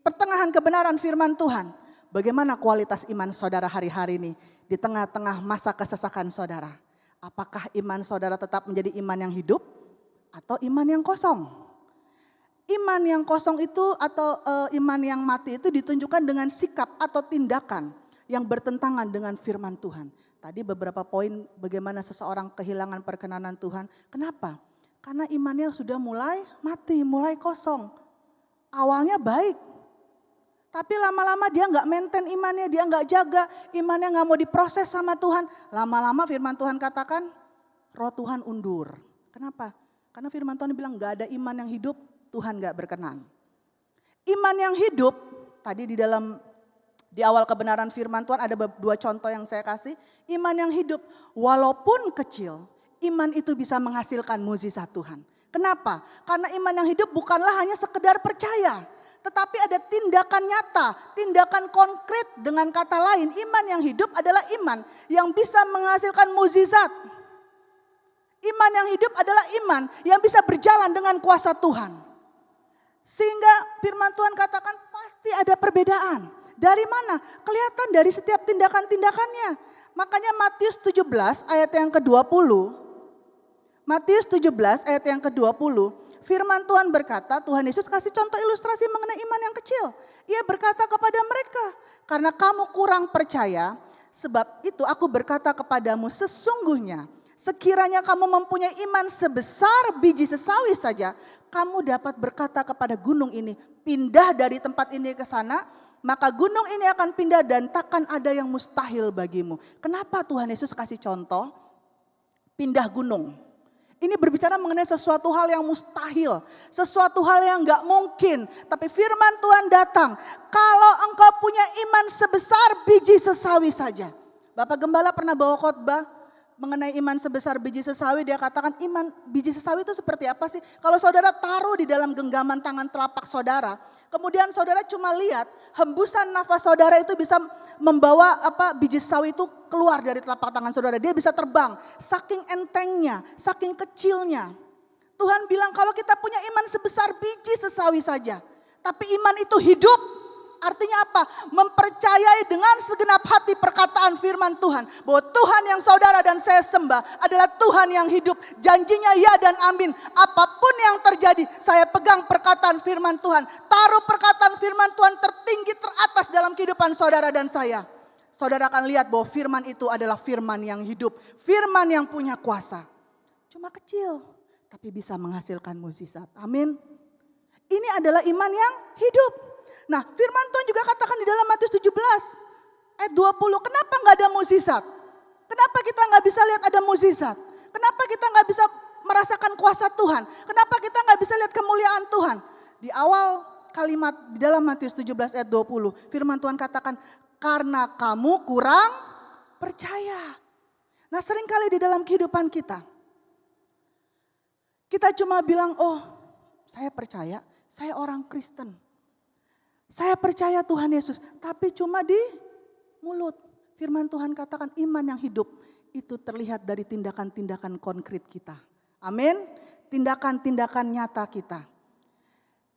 pertengahan kebenaran firman Tuhan, bagaimana kualitas iman saudara hari-hari ini di tengah-tengah masa kesesakan saudara? Apakah iman saudara tetap menjadi iman yang hidup atau iman yang kosong? Iman yang kosong itu atau iman yang mati itu ditunjukkan dengan sikap atau tindakan yang bertentangan dengan firman Tuhan. Tadi beberapa poin bagaimana seseorang kehilangan perkenanan Tuhan. Kenapa? Karena imannya sudah mulai mati, mulai kosong. Awalnya baik. Tapi lama-lama dia nggak maintain imannya, dia nggak jaga. Imannya nggak mau diproses sama Tuhan. Lama-lama firman Tuhan katakan, roh Tuhan undur. Kenapa? Karena firman Tuhan bilang nggak ada iman yang hidup, Tuhan nggak berkenan. Iman yang hidup, tadi di awal kebenaran firman Tuhan ada 2 contoh yang saya kasih. Iman yang hidup walaupun kecil, iman itu bisa menghasilkan mukjizat Tuhan. Kenapa? Karena iman yang hidup bukanlah hanya sekedar percaya. Tetapi ada tindakan nyata, tindakan konkret. Dengan kata lain, iman yang hidup adalah iman yang bisa menghasilkan mukjizat. Iman yang hidup adalah iman yang bisa berjalan dengan kuasa Tuhan. Sehingga firman Tuhan katakan pasti ada perbedaan. Dari mana? Kelihatan dari setiap tindakan-tindakannya. Makanya Matius 17 ayat yang ke-20. Matius 17 ayat yang ke-20. Firman Tuhan berkata, Tuhan Yesus kasih contoh ilustrasi mengenai iman yang kecil. Ia berkata kepada mereka, karena kamu kurang percaya, sebab itu aku berkata kepadamu sesungguhnya, sekiranya kamu mempunyai iman sebesar biji sesawi saja, kamu dapat berkata kepada gunung ini, pindah dari tempat ini ke sana, maka gunung ini akan pindah dan takkan ada yang mustahil bagimu. Kenapa Tuhan Yesus kasih contoh pindah gunung? Ini berbicara mengenai sesuatu hal yang mustahil, sesuatu hal yang gak mungkin. Tapi firman Tuhan datang, kalau engkau punya iman sebesar biji sesawi saja. Bapak Gembala pernah bawa khotbah mengenai iman sebesar biji sesawi, dia katakan iman biji sesawi itu seperti apa sih? Kalau saudara taruh di dalam genggaman tangan telapak saudara, kemudian saudara cuma lihat hembusan nafas saudara itu bisa membawa biji sawi itu keluar dari telapak tangan saudara. Dia bisa terbang, saking entengnya, saking kecilnya. Tuhan bilang kalau kita punya iman sebesar biji sesawi saja, tapi iman itu hidup. Artinya apa? Mempercayai dengan segenap hati perkataan firman Tuhan. Bahwa Tuhan yang saudara dan saya sembah adalah Tuhan yang hidup. Janjinya ya dan amin. Apapun yang terjadi, saya pegang perkataan firman Tuhan. Taruh perkataan firman Tuhan tertinggi teratas dalam kehidupan saudara dan saya. Saudara akan lihat bahwa firman itu adalah firman yang hidup. Firman yang punya kuasa. Cuma kecil, tapi bisa menghasilkan mukjizat. Amin. Ini adalah iman yang hidup. Nah firman Tuhan juga katakan di dalam Matius 17 ayat 20. Kenapa gak ada mukjizat? Kenapa kita nggak bisa lihat ada mukjizat? Kenapa kita nggak bisa merasakan kuasa Tuhan? Kenapa kita nggak bisa lihat kemuliaan Tuhan? Di awal kalimat di dalam Matius 17 ayat 20, firman Tuhan katakan, karena kamu kurang percaya. Nah, seringkali di dalam kehidupan kita cuma bilang, oh saya percaya, saya orang Kristen. Saya percaya Tuhan Yesus, tapi cuma di mulut. Firman Tuhan katakan iman yang hidup itu terlihat dari tindakan-tindakan konkret kita. Amin. Tindakan-tindakan nyata kita.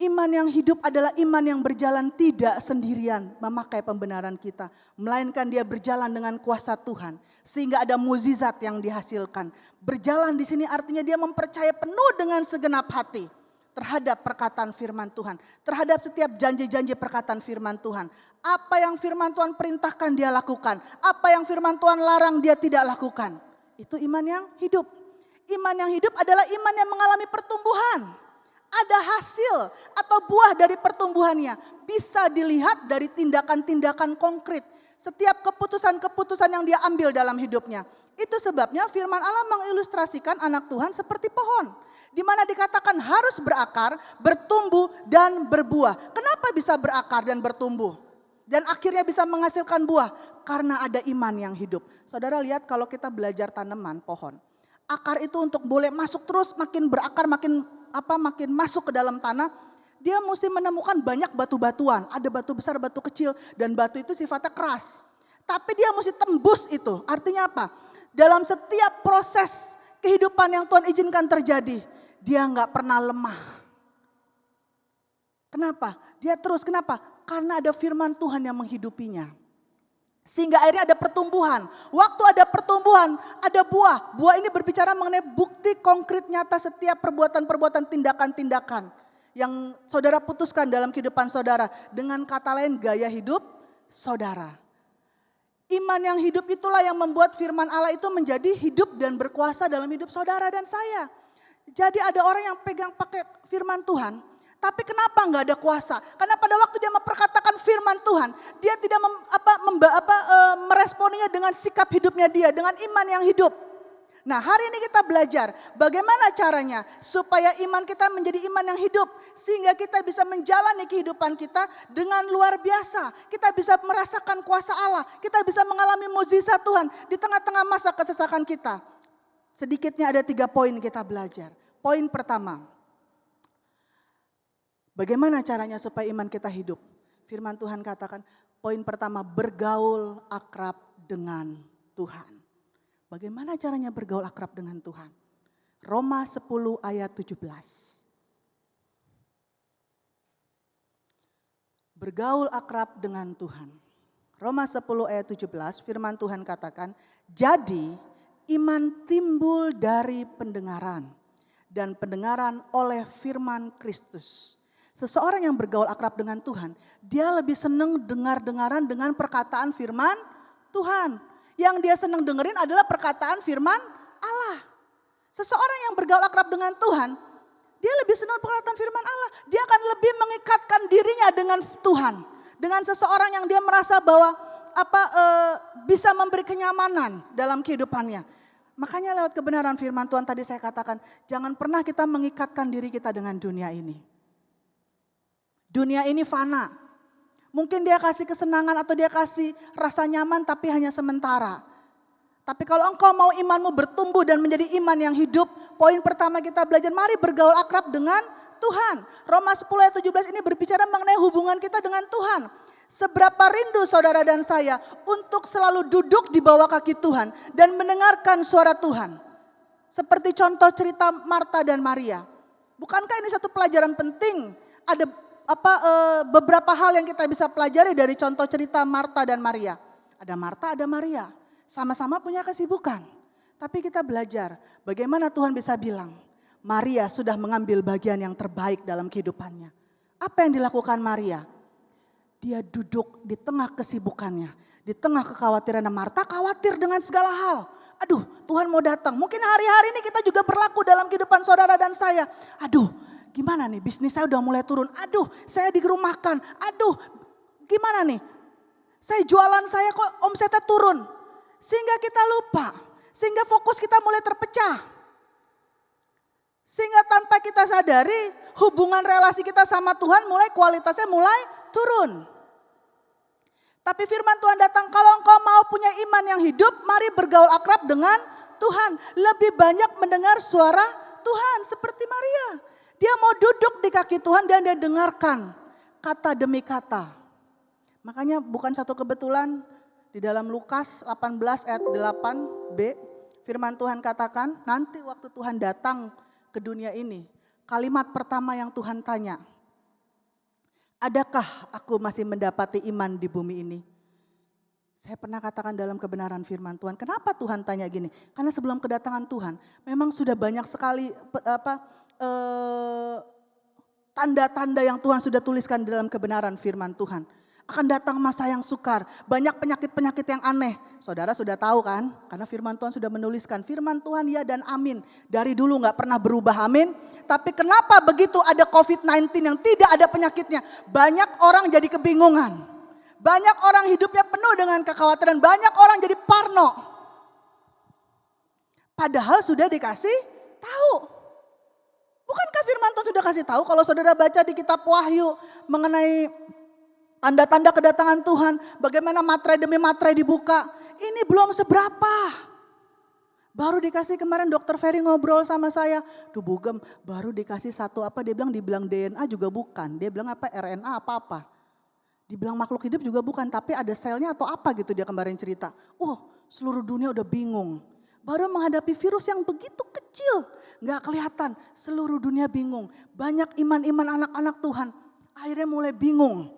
Iman yang hidup adalah iman yang berjalan tidak sendirian memakai pembenaran kita. Melainkan dia berjalan dengan kuasa Tuhan. Sehingga ada mukjizat yang dihasilkan. Berjalan di sini artinya dia mempercaya penuh dengan segenap hati. Terhadap perkataan firman Tuhan. Terhadap setiap janji-janji perkataan firman Tuhan. Apa yang firman Tuhan perintahkan dia lakukan. Apa yang firman Tuhan larang dia tidak lakukan. Itu iman yang hidup. Iman yang hidup adalah iman yang mengalami pertumbuhan. Ada hasil atau buah dari pertumbuhannya. Bisa dilihat dari tindakan-tindakan konkret. Setiap keputusan-keputusan yang dia ambil dalam hidupnya. Itu sebabnya firman Allah mengilustrasikan anak Tuhan seperti pohon. Di mana dikatakan harus berakar, bertumbuh dan berbuah. Kenapa bisa berakar dan bertumbuh? Dan akhirnya bisa menghasilkan buah. Karena ada iman yang hidup. Saudara lihat kalau kita belajar tanaman pohon. Akar itu untuk boleh masuk terus makin berakar makin masuk ke dalam tanah, dia mesti menemukan banyak batu-batuan. Ada batu besar, batu kecil, dan batu itu sifatnya keras. Tapi dia mesti tembus itu. Artinya apa? Dalam setiap proses kehidupan yang Tuhan izinkan terjadi, dia nggak pernah lemah. Kenapa? Dia terus, kenapa? Karena ada firman Tuhan yang menghidupinya. Sehingga akhirnya ada pertumbuhan. Waktu ada pertumbuhan, ada buah. Buah ini berbicara mengenai bukti konkret nyata setiap perbuatan-perbuatan, tindakan-tindakan yang saudara putuskan dalam kehidupan saudara. Dengan kata lain, gaya hidup saudara. Iman yang hidup itulah yang membuat firman Allah itu menjadi hidup dan berkuasa dalam hidup saudara dan saya. Jadi ada orang yang pegang pakai firman Tuhan. Tapi kenapa enggak ada kuasa? Karena pada waktu dia memperkatakan firman Tuhan, dia tidak meresponinya dengan sikap hidupnya dia, dengan iman yang hidup. Nah, hari ini kita belajar bagaimana caranya supaya iman kita menjadi iman yang hidup. Sehingga kita bisa menjalani kehidupan kita dengan luar biasa. Kita bisa merasakan kuasa Allah, kita bisa mengalami mukjizat Tuhan di tengah-tengah masa kesesakan kita. Sedikitnya ada 3 poin kita belajar. Poin pertama. Bagaimana caranya supaya iman kita hidup? Firman Tuhan katakan, poin pertama, bergaul akrab dengan Tuhan. Bagaimana caranya bergaul akrab dengan Tuhan? Roma 10 ayat 17. Bergaul akrab dengan Tuhan. Roma 10 ayat 17, firman Tuhan katakan, jadi iman timbul dari pendengaran. Dan pendengaran oleh firman Kristus. Seseorang yang bergaul akrab dengan Tuhan, dia lebih senang dengar-dengaran dengan perkataan firman Tuhan. Yang dia senang dengerin adalah perkataan firman Allah. Seseorang yang bergaul akrab dengan Tuhan, dia lebih senang perkataan firman Allah. Dia akan lebih mengikatkan dirinya dengan Tuhan. Dengan seseorang yang dia merasa bahwa bisa memberi kenyamanan dalam kehidupannya. Makanya lewat kebenaran firman Tuhan tadi saya katakan, jangan pernah kita mengikatkan diri kita dengan dunia ini. Dunia ini fana. Mungkin dia kasih kesenangan atau dia kasih rasa nyaman tapi hanya sementara. Tapi kalau engkau mau imanmu bertumbuh dan menjadi iman yang hidup, poin pertama kita belajar, mari bergaul akrab dengan Tuhan. Roma 10 ayat 17 ini berbicara mengenai hubungan kita dengan Tuhan. Seberapa rindu saudara dan saya untuk selalu duduk di bawah kaki Tuhan dan mendengarkan suara Tuhan. Seperti contoh cerita Marta dan Maria. Bukankah ini satu pelajaran penting? Ada beberapa hal yang kita bisa pelajari dari contoh cerita Marta dan Maria. Ada Marta, ada Maria. Sama-sama punya kesibukan. Tapi kita belajar bagaimana Tuhan bisa bilang, Maria sudah mengambil bagian yang terbaik dalam kehidupannya. Apa yang dilakukan Maria? Dia duduk di tengah kesibukannya. Di tengah kekhawatiran Marta, khawatir dengan segala hal. Aduh, Tuhan mau datang. Mungkin hari-hari ini kita juga berlaku dalam kehidupan saudara dan saya. Aduh, gimana nih, bisnis saya udah mulai turun. Aduh, saya dirumahkan. Aduh, gimana nih? Saya jualan saya kok omsetnya turun. Sehingga kita lupa. Sehingga fokus kita mulai terpecah. Sehingga tanpa kita sadari hubungan relasi kita sama Tuhan kualitasnya mulai turun. Tapi firman Tuhan datang, kalau engkau mau punya iman yang hidup, mari bergaul akrab dengan Tuhan. Lebih banyak mendengar suara Tuhan seperti Maria. Dia mau duduk di kaki Tuhan dan dia dengarkan kata demi kata. Makanya bukan satu kebetulan di dalam Lukas 18 ayat 8b, firman Tuhan katakan, nanti waktu Tuhan datang ke dunia ini, kalimat pertama yang Tuhan tanya, adakah aku masih mendapati iman di bumi ini? Saya pernah katakan dalam kebenaran firman Tuhan, kenapa Tuhan tanya gini? Karena sebelum kedatangan Tuhan, memang sudah banyak sekali tanda-tanda yang Tuhan sudah tuliskan di dalam kebenaran firman Tuhan. Akan datang masa yang sukar, banyak penyakit-penyakit yang aneh. Saudara sudah tahu kan? Karena firman Tuhan sudah menuliskan, firman Tuhan ya dan amin. Dari dulu gak pernah berubah, amin. Tapi kenapa begitu ada COVID-19 yang tidak ada penyakitnya? Banyak orang jadi kebingungan. Banyak orang hidupnya penuh dengan kekhawatiran. Banyak orang jadi parno. Padahal sudah dikasih tahu. Bukankah firman Tuhan sudah kasih tahu? Kalau saudara baca di kitab Wahyu mengenai tanda-tanda kedatangan Tuhan, bagaimana materai demi materai dibuka. Ini belum seberapa. Baru dikasih kemarin dokter Ferry ngobrol sama saya. Duh Bugem, baru dikasih satu apa, dia bilang DNA juga bukan. Dia bilang apa, RNA apa-apa. Dibilang makhluk hidup juga bukan, tapi ada selnya atau apa gitu dia kemarin cerita. Seluruh dunia udah bingung. Baru menghadapi virus yang begitu kecil, gak kelihatan. Seluruh dunia bingung. Banyak iman-iman anak-anak Tuhan akhirnya mulai bingung.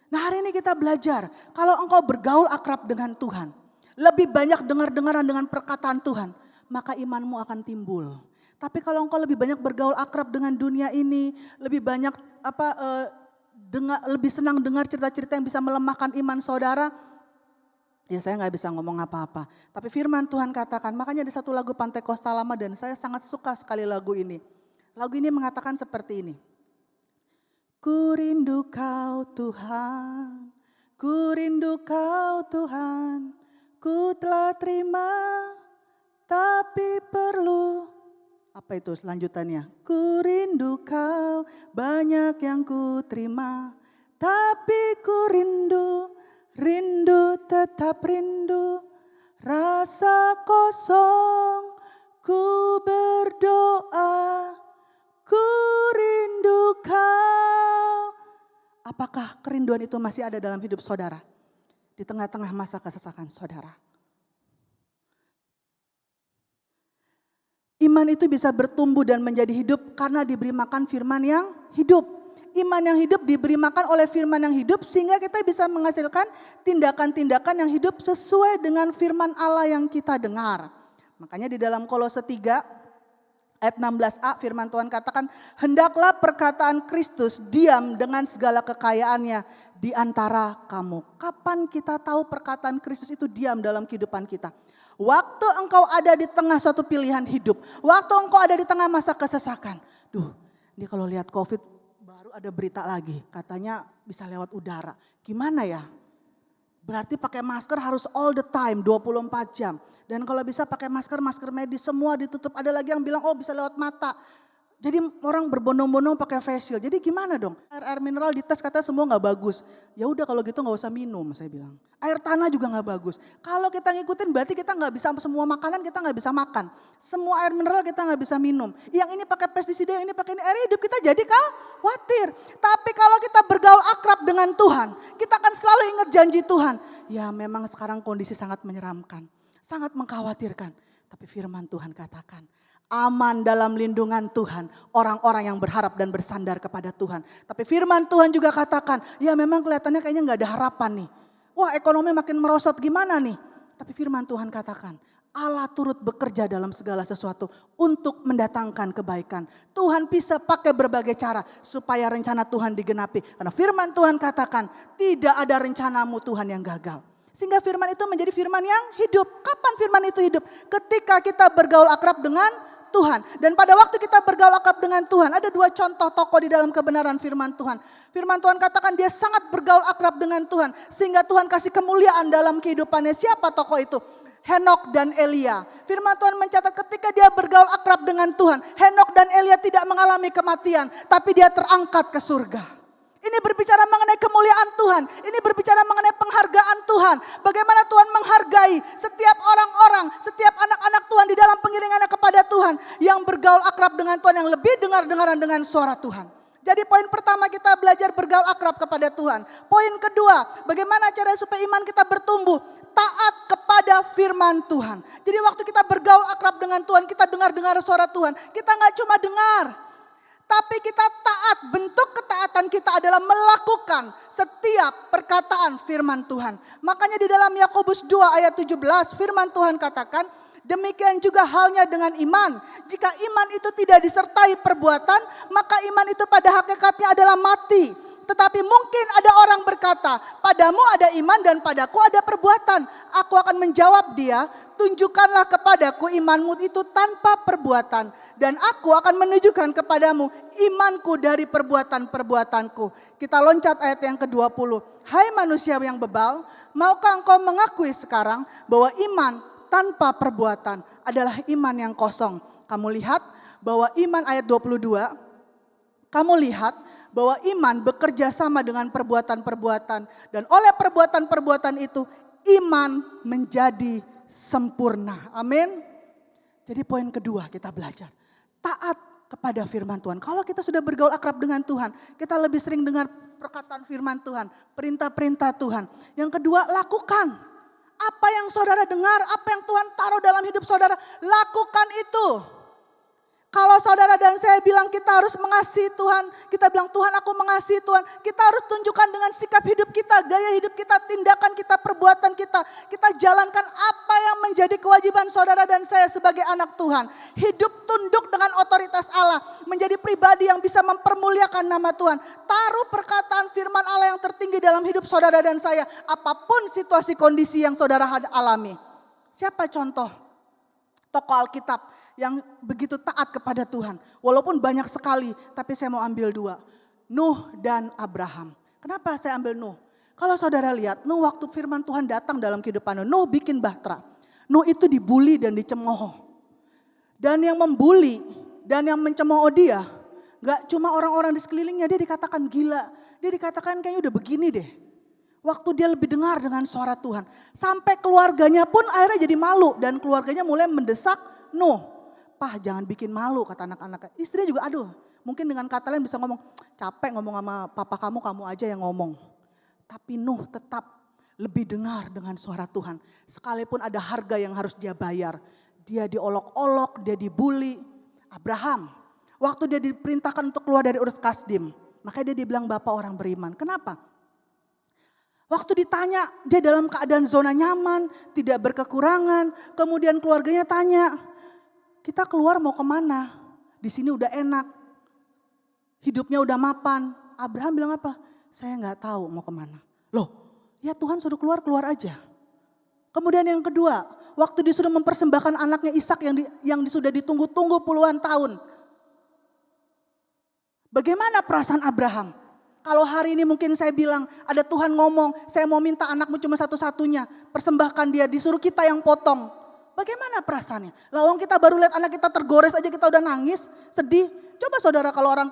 Nah hari ini kita belajar, kalau engkau bergaul akrab dengan Tuhan, lebih banyak dengar-dengaran dengan perkataan Tuhan, maka imanmu akan timbul. Tapi kalau engkau lebih banyak bergaul akrab dengan dunia ini, lebih banyak lebih senang dengar cerita-cerita yang bisa melemahkan iman saudara, ya saya gak bisa ngomong apa-apa. Tapi firman Tuhan katakan, makanya ada satu lagu Pantai Kosta Lama dan saya sangat suka sekali lagu ini. Lagu ini mengatakan seperti ini. Ku rindu kau Tuhan, ku rindu kau Tuhan, ku telah terima tapi perlu. Apa itu lanjutannya? Ku rindu kau, banyak yang ku terima, tapi ku rindu, rindu tetap rindu, rasa kosong, ku berdoa, ku rindu kau. Apakah kerinduan itu masih ada dalam hidup saudara? Di tengah-tengah masa kesesakan saudara. Iman itu bisa bertumbuh dan menjadi hidup karena diberi makan firman yang hidup. Iman yang hidup diberi makan oleh firman yang hidup sehingga kita bisa menghasilkan tindakan-tindakan yang hidup sesuai dengan firman Allah yang kita dengar. Makanya di dalam Kolose 3 ayat 16a firman Tuhan katakan, hendaklah perkataan Kristus diam dengan segala kekayaannya di antara kamu. Kapan kita tahu perkataan Kristus itu diam dalam kehidupan kita? Waktu engkau ada di tengah suatu pilihan hidup. Waktu engkau ada di tengah masa kesesakan. Ini kalau lihat COVID baru ada berita lagi. Katanya bisa lewat udara. Gimana ya? Berarti pakai masker harus all the time 24 jam. Dan kalau bisa pakai masker medis semua ditutup. Ada lagi yang bilang bisa lewat mata. Jadi orang berbondong-bondong pakai face shield. Jadi gimana dong? Air mineral dites katanya semua gak bagus. Ya udah kalau gitu gak usah minum saya bilang. Air tanah juga gak bagus. Kalau kita ngikutin berarti kita gak bisa semua makanan kita gak bisa makan. Semua air mineral kita gak bisa minum. Yang ini pakai pestisida, yang ini pakai ini. Air hidup kita jadi khawatir. Tapi kalau kita bergaul akrab dengan Tuhan, kita akan selalu ingat janji Tuhan. Ya memang sekarang kondisi sangat menyeramkan. Sangat mengkhawatirkan. Tapi firman Tuhan katakan, aman dalam lindungan Tuhan orang-orang yang berharap dan bersandar kepada Tuhan. Tapi firman Tuhan juga katakan, ya memang kelihatannya kayaknya gak ada harapan nih. Wah ekonomi makin merosot gimana nih? Tapi firman Tuhan katakan, Allah turut bekerja dalam segala sesuatu untuk mendatangkan kebaikan. Tuhan bisa pakai berbagai cara supaya rencana Tuhan digenapi. Karena firman Tuhan katakan, tidak ada rencanamu Tuhan yang gagal. Sehingga firman itu menjadi firman yang hidup. Kapan firman itu hidup? Ketika kita bergaul akrab dengan Tuhan. Dan pada waktu kita bergaul akrab dengan Tuhan, ada dua contoh tokoh di dalam kebenaran firman Tuhan. Firman Tuhan katakan dia sangat bergaul akrab dengan Tuhan. Sehingga Tuhan kasih kemuliaan dalam kehidupannya. Siapa tokoh itu? Henok dan Elia. Firman Tuhan mencatat ketika dia bergaul akrab dengan Tuhan, Henok dan Elia tidak mengalami kematian, tapi dia terangkat ke surga. Ini berbicara mengenai kemuliaan Tuhan. Ini berbicara mengenai penghargaan Tuhan. Bagaimana Tuhan menghargai setiap orang-orang, setiap anak-anak Tuhan di dalam pengiringannya kepada Tuhan. Yang bergaul akrab dengan Tuhan, yang lebih dengar-dengaran dengan suara Tuhan. Jadi poin pertama kita belajar bergaul akrab kepada Tuhan. Poin kedua, bagaimana cara supaya iman kita bertumbuh? Taat kepada firman Tuhan. Jadi waktu kita bergaul akrab dengan Tuhan, kita dengar-dengar suara Tuhan. Kita gak cuma dengar, tapi kita taat. Bentuk ketaatan kita adalah melakukan setiap perkataan firman Tuhan. Makanya di dalam Yakobus 2 ayat 17 firman Tuhan katakan, demikian juga halnya dengan iman. Jika iman itu tidak disertai perbuatan, maka iman itu pada hakikatnya adalah mati. Tetapi mungkin ada orang berkata, padamu ada iman dan padaku ada perbuatan. Aku akan menjawab dia, tunjukkanlah kepadaku imanmu itu tanpa perbuatan. Dan aku akan menunjukkan kepadamu imanku dari perbuatan-perbuatanku. Kita loncat ayat yang ke-20. Hai manusia yang bebal, maukah engkau mengakui sekarang bahwa iman tanpa perbuatan adalah iman yang kosong. Kamu lihat bahwa iman ayat 22, kamu lihat bahwa iman bekerja sama dengan perbuatan-perbuatan. Dan oleh perbuatan-perbuatan itu iman menjadi sempurna. Amin. Jadi poin kedua kita belajar. Taat kepada firman Tuhan. Kalau kita sudah bergaul akrab dengan Tuhan, kita lebih sering dengar perkataan firman Tuhan, perintah-perintah Tuhan. Yang kedua, lakukan. Apa yang saudara dengar, apa yang Tuhan taruh dalam hidup saudara, lakukan itu. Kalau saudara dan saya bilang kita harus mengasihi Tuhan, kita bilang Tuhan aku mengasihi Tuhan, kita harus tunjukkan dengan sikap hidup kita, gaya hidup kita, tindakan kita, perbuatan kita. Kita jalankan apa yang menjadi kewajiban saudara dan saya sebagai anak Tuhan. Hidup tunduk dengan otoritas Allah, menjadi pribadi yang bisa mempermuliakan nama Tuhan. Taruh perkataan firman Allah yang tertinggi dalam hidup saudara dan saya, apapun situasi kondisi yang saudara alami. Siapa contoh tokoh Alkitab yang begitu taat kepada Tuhan? Walaupun banyak sekali, tapi saya mau ambil dua. Nuh dan Abraham. Kenapa saya ambil Nuh? Kalau saudara lihat, Nuh waktu firman Tuhan datang dalam kehidupan Nuh bikin bahtera. Nuh itu dibully dan dicemooh. Dan yang membuli dan yang mencemooh dia, gak cuma orang-orang di sekelilingnya, dia dikatakan gila. Dia dikatakan kayaknya udah begini deh. Waktu dia lebih dengar dengan suara Tuhan. Sampai keluarganya pun akhirnya jadi malu. Dan keluarganya mulai mendesak Nuh. Pah jangan bikin malu kata anak-anak. Istrinya juga aduh mungkin dengan kata lain bisa ngomong, capek ngomong sama papa kamu aja yang ngomong. Tapi Nuh tetap lebih dengar dengan suara Tuhan. Sekalipun ada harga yang harus dia bayar. Dia diolok-olok, dia dibully. Abraham, waktu dia diperintahkan untuk keluar dari Ur Kasdim, makanya dia dibilang bapak orang beriman. Kenapa? Waktu ditanya, dia dalam keadaan zona nyaman, tidak berkekurangan. Kemudian keluarganya tanya, kita keluar mau kemana? Di sini udah enak, hidupnya udah mapan. Abraham bilang apa? Saya nggak tahu mau kemana. Loh, ya Tuhan suruh keluar aja. Kemudian yang kedua, waktu disuruh mempersembahkan anaknya Ishak yang sudah ditunggu-tunggu puluhan tahun. Bagaimana perasaan Abraham? Kalau hari ini mungkin saya bilang, ada Tuhan ngomong, saya mau minta anakmu cuma satu-satunya, persembahkan dia, disuruh kita yang potong. Bagaimana perasaannya? Lawang kita baru lihat anak kita tergores aja kita udah nangis, sedih. Coba saudara kalau orang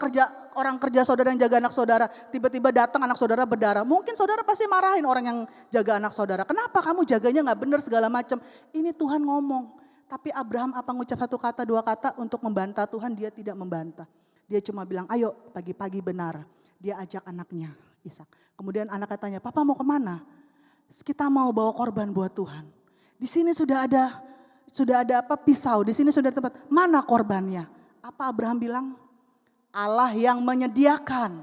kerja saudara yang jaga anak saudara, tiba-tiba datang anak saudara berdarah. Mungkin saudara pasti marahin orang yang jaga anak saudara. Kenapa kamu jaganya gak benar segala macam. Ini Tuhan ngomong. Tapi Abraham apa ngucap satu kata, dua kata untuk membantah Tuhan, dia tidak membantah. Dia cuma bilang ayo pagi-pagi benar. Dia ajak anaknya Ishak. Kemudian anaknya tanya, papa mau kemana? Kita mau bawa korban buat Tuhan. Di sini sudah ada pisau, di sini sudah ada tempat. Mana korbannya? Apa Abraham bilang? Allah yang menyediakan.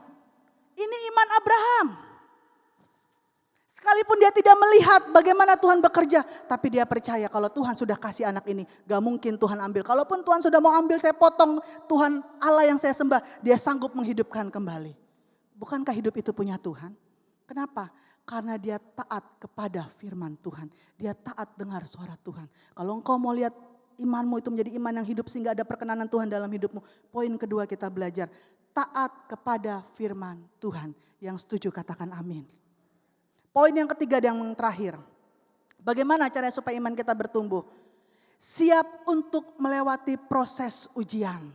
Ini iman Abraham. Sekalipun dia tidak melihat bagaimana Tuhan bekerja, tapi dia percaya kalau Tuhan sudah kasih anak ini, gak mungkin Tuhan ambil. Kalaupun Tuhan sudah mau ambil, saya potong. Tuhan Allah yang saya sembah, dia sanggup menghidupkan kembali. Bukankah hidup itu punya Tuhan? Kenapa? Karena dia taat kepada firman Tuhan. Dia taat dengar suara Tuhan. Kalau engkau mau lihat imanmu itu menjadi iman yang hidup sehingga ada perkenanan Tuhan dalam hidupmu. Poin kedua kita belajar. Taat kepada firman Tuhan. Yang setuju katakan amin. Poin yang ketiga dan yang terakhir. Bagaimana caranya supaya iman kita bertumbuh? Siap untuk melewati proses ujian.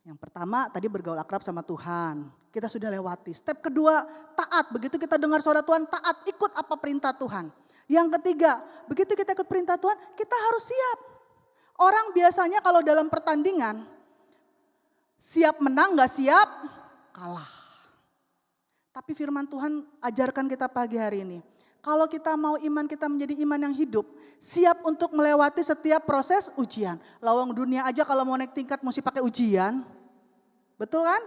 Yang pertama tadi bergaul akrab sama Tuhan. Kita sudah lewati. Step kedua taat. Begitu kita dengar suara Tuhan taat, ikut apa perintah Tuhan. Yang ketiga, begitu kita ikut perintah Tuhan, kita harus siap. Orang biasanya kalau dalam pertandingan, siap menang gak siap kalah. Tapi firman Tuhan ajarkan kita pagi hari ini. Kalau kita mau iman kita menjadi iman yang hidup, siap untuk melewati setiap proses ujian. Lawang dunia aja kalau mau naik tingkat mesti pakai ujian. Betul kan?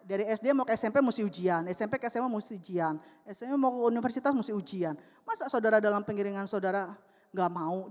Dari SD mau ke SMP mesti ujian, SMP ke SMA mesti ujian, SMA mau ke universitas mesti ujian. Masa saudara dalam pengiringan saudara gak mau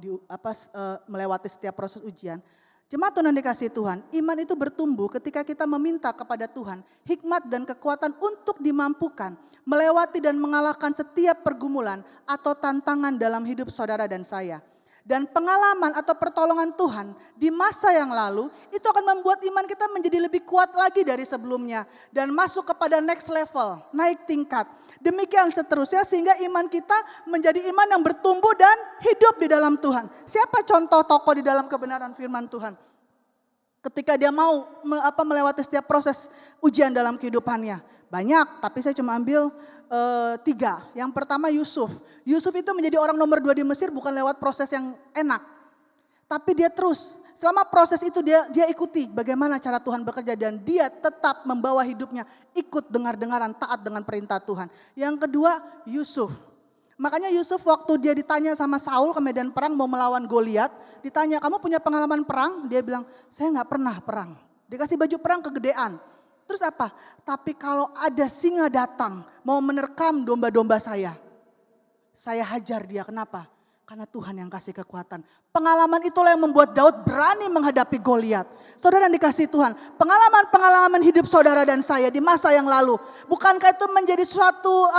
melewati setiap proses ujian? Jemaat Tuhan yang dikasihi Tuhan, iman itu bertumbuh ketika kita meminta kepada Tuhan hikmat dan kekuatan untuk dimampukan melewati dan mengalahkan setiap pergumulan atau tantangan dalam hidup saudara dan saya. Dan pengalaman atau pertolongan Tuhan di masa yang lalu itu akan membuat iman kita menjadi lebih kuat lagi dari sebelumnya. Dan masuk kepada next level, naik tingkat. Demikian seterusnya sehingga iman kita menjadi iman yang bertumbuh dan hidup di dalam Tuhan. Siapa contoh tokoh di dalam kebenaran firman Tuhan? Ketika dia mau melewati setiap proses ujian dalam kehidupannya. Banyak, tapi saya cuma ambil 3. Yang pertama Yusuf. Yusuf itu menjadi orang nomor 2 di Mesir bukan lewat proses yang enak. Tapi dia terus, selama proses itu dia ikuti bagaimana cara Tuhan bekerja. Dan dia tetap membawa hidupnya ikut dengar-dengaran taat dengan perintah Tuhan. Yang kedua Yusuf. Makanya Yusuf waktu dia ditanya sama Saul ke medan perang mau melawan Goliat. Ditanya kamu punya pengalaman perang? Dia bilang saya gak pernah perang. Dikasih baju perang kegedean. Terus apa? Tapi kalau ada singa datang mau menerkam domba-domba saya hajar dia. Kenapa? Karena Tuhan yang kasih kekuatan. Pengalaman itulah yang membuat Daud berani menghadapi Goliat. Saudara yang dikasihi Tuhan, pengalaman-pengalaman hidup saudara dan saya di masa yang lalu, bukankah itu menjadi suatu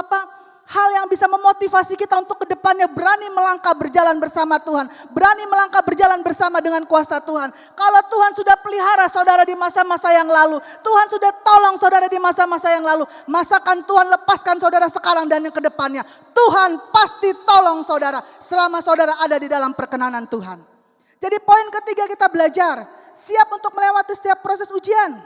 hal yang bisa memotivasi kita untuk ke depannya berani melangkah berjalan bersama Tuhan. Berani melangkah berjalan bersama dengan kuasa Tuhan. Kalau Tuhan sudah pelihara saudara di masa-masa yang lalu. Tuhan sudah tolong saudara di masa-masa yang lalu. Masakan Tuhan lepaskan saudara sekarang dan yang ke depannya. Tuhan pasti tolong saudara selama saudara ada di dalam perkenanan Tuhan. Jadi poin ketiga kita belajar. Siap untuk melewati setiap proses ujian.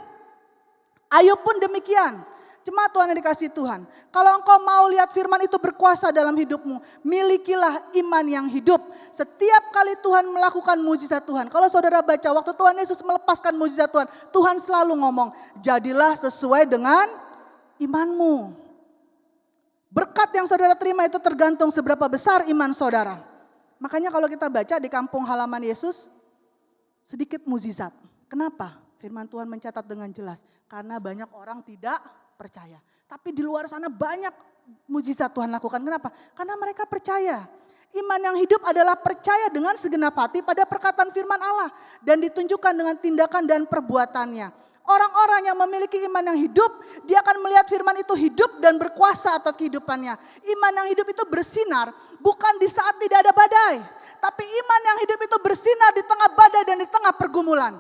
Ayub pun demikian. Jemaat Tuhan yang dikasihi Tuhan. Kalau engkau mau lihat firman itu berkuasa dalam hidupmu. Milikilah iman yang hidup. Setiap kali Tuhan melakukan mujizat Tuhan. Kalau saudara baca waktu Tuhan Yesus melepaskan mujizat Tuhan. Tuhan selalu ngomong. Jadilah sesuai dengan imanmu. Berkat yang saudara terima itu tergantung seberapa besar iman saudara. Makanya kalau kita baca di kampung halaman Yesus. Sedikit mujizat. Kenapa? Firman Tuhan mencatat dengan jelas. Karena banyak orang tidak percaya. Tapi di luar sana banyak mujizat Tuhan lakukan. Kenapa? Karena mereka percaya. Iman yang hidup adalah percaya dengan segenap hati pada perkataan firman Allah. Dan ditunjukkan dengan tindakan dan perbuatannya. Orang-orang yang memiliki iman yang hidup, dia akan melihat firman itu hidup dan berkuasa atas kehidupannya. Iman yang hidup itu bersinar bukan di saat tidak ada badai. Tapi iman yang hidup itu bersinar di tengah badai dan di tengah pergumulan.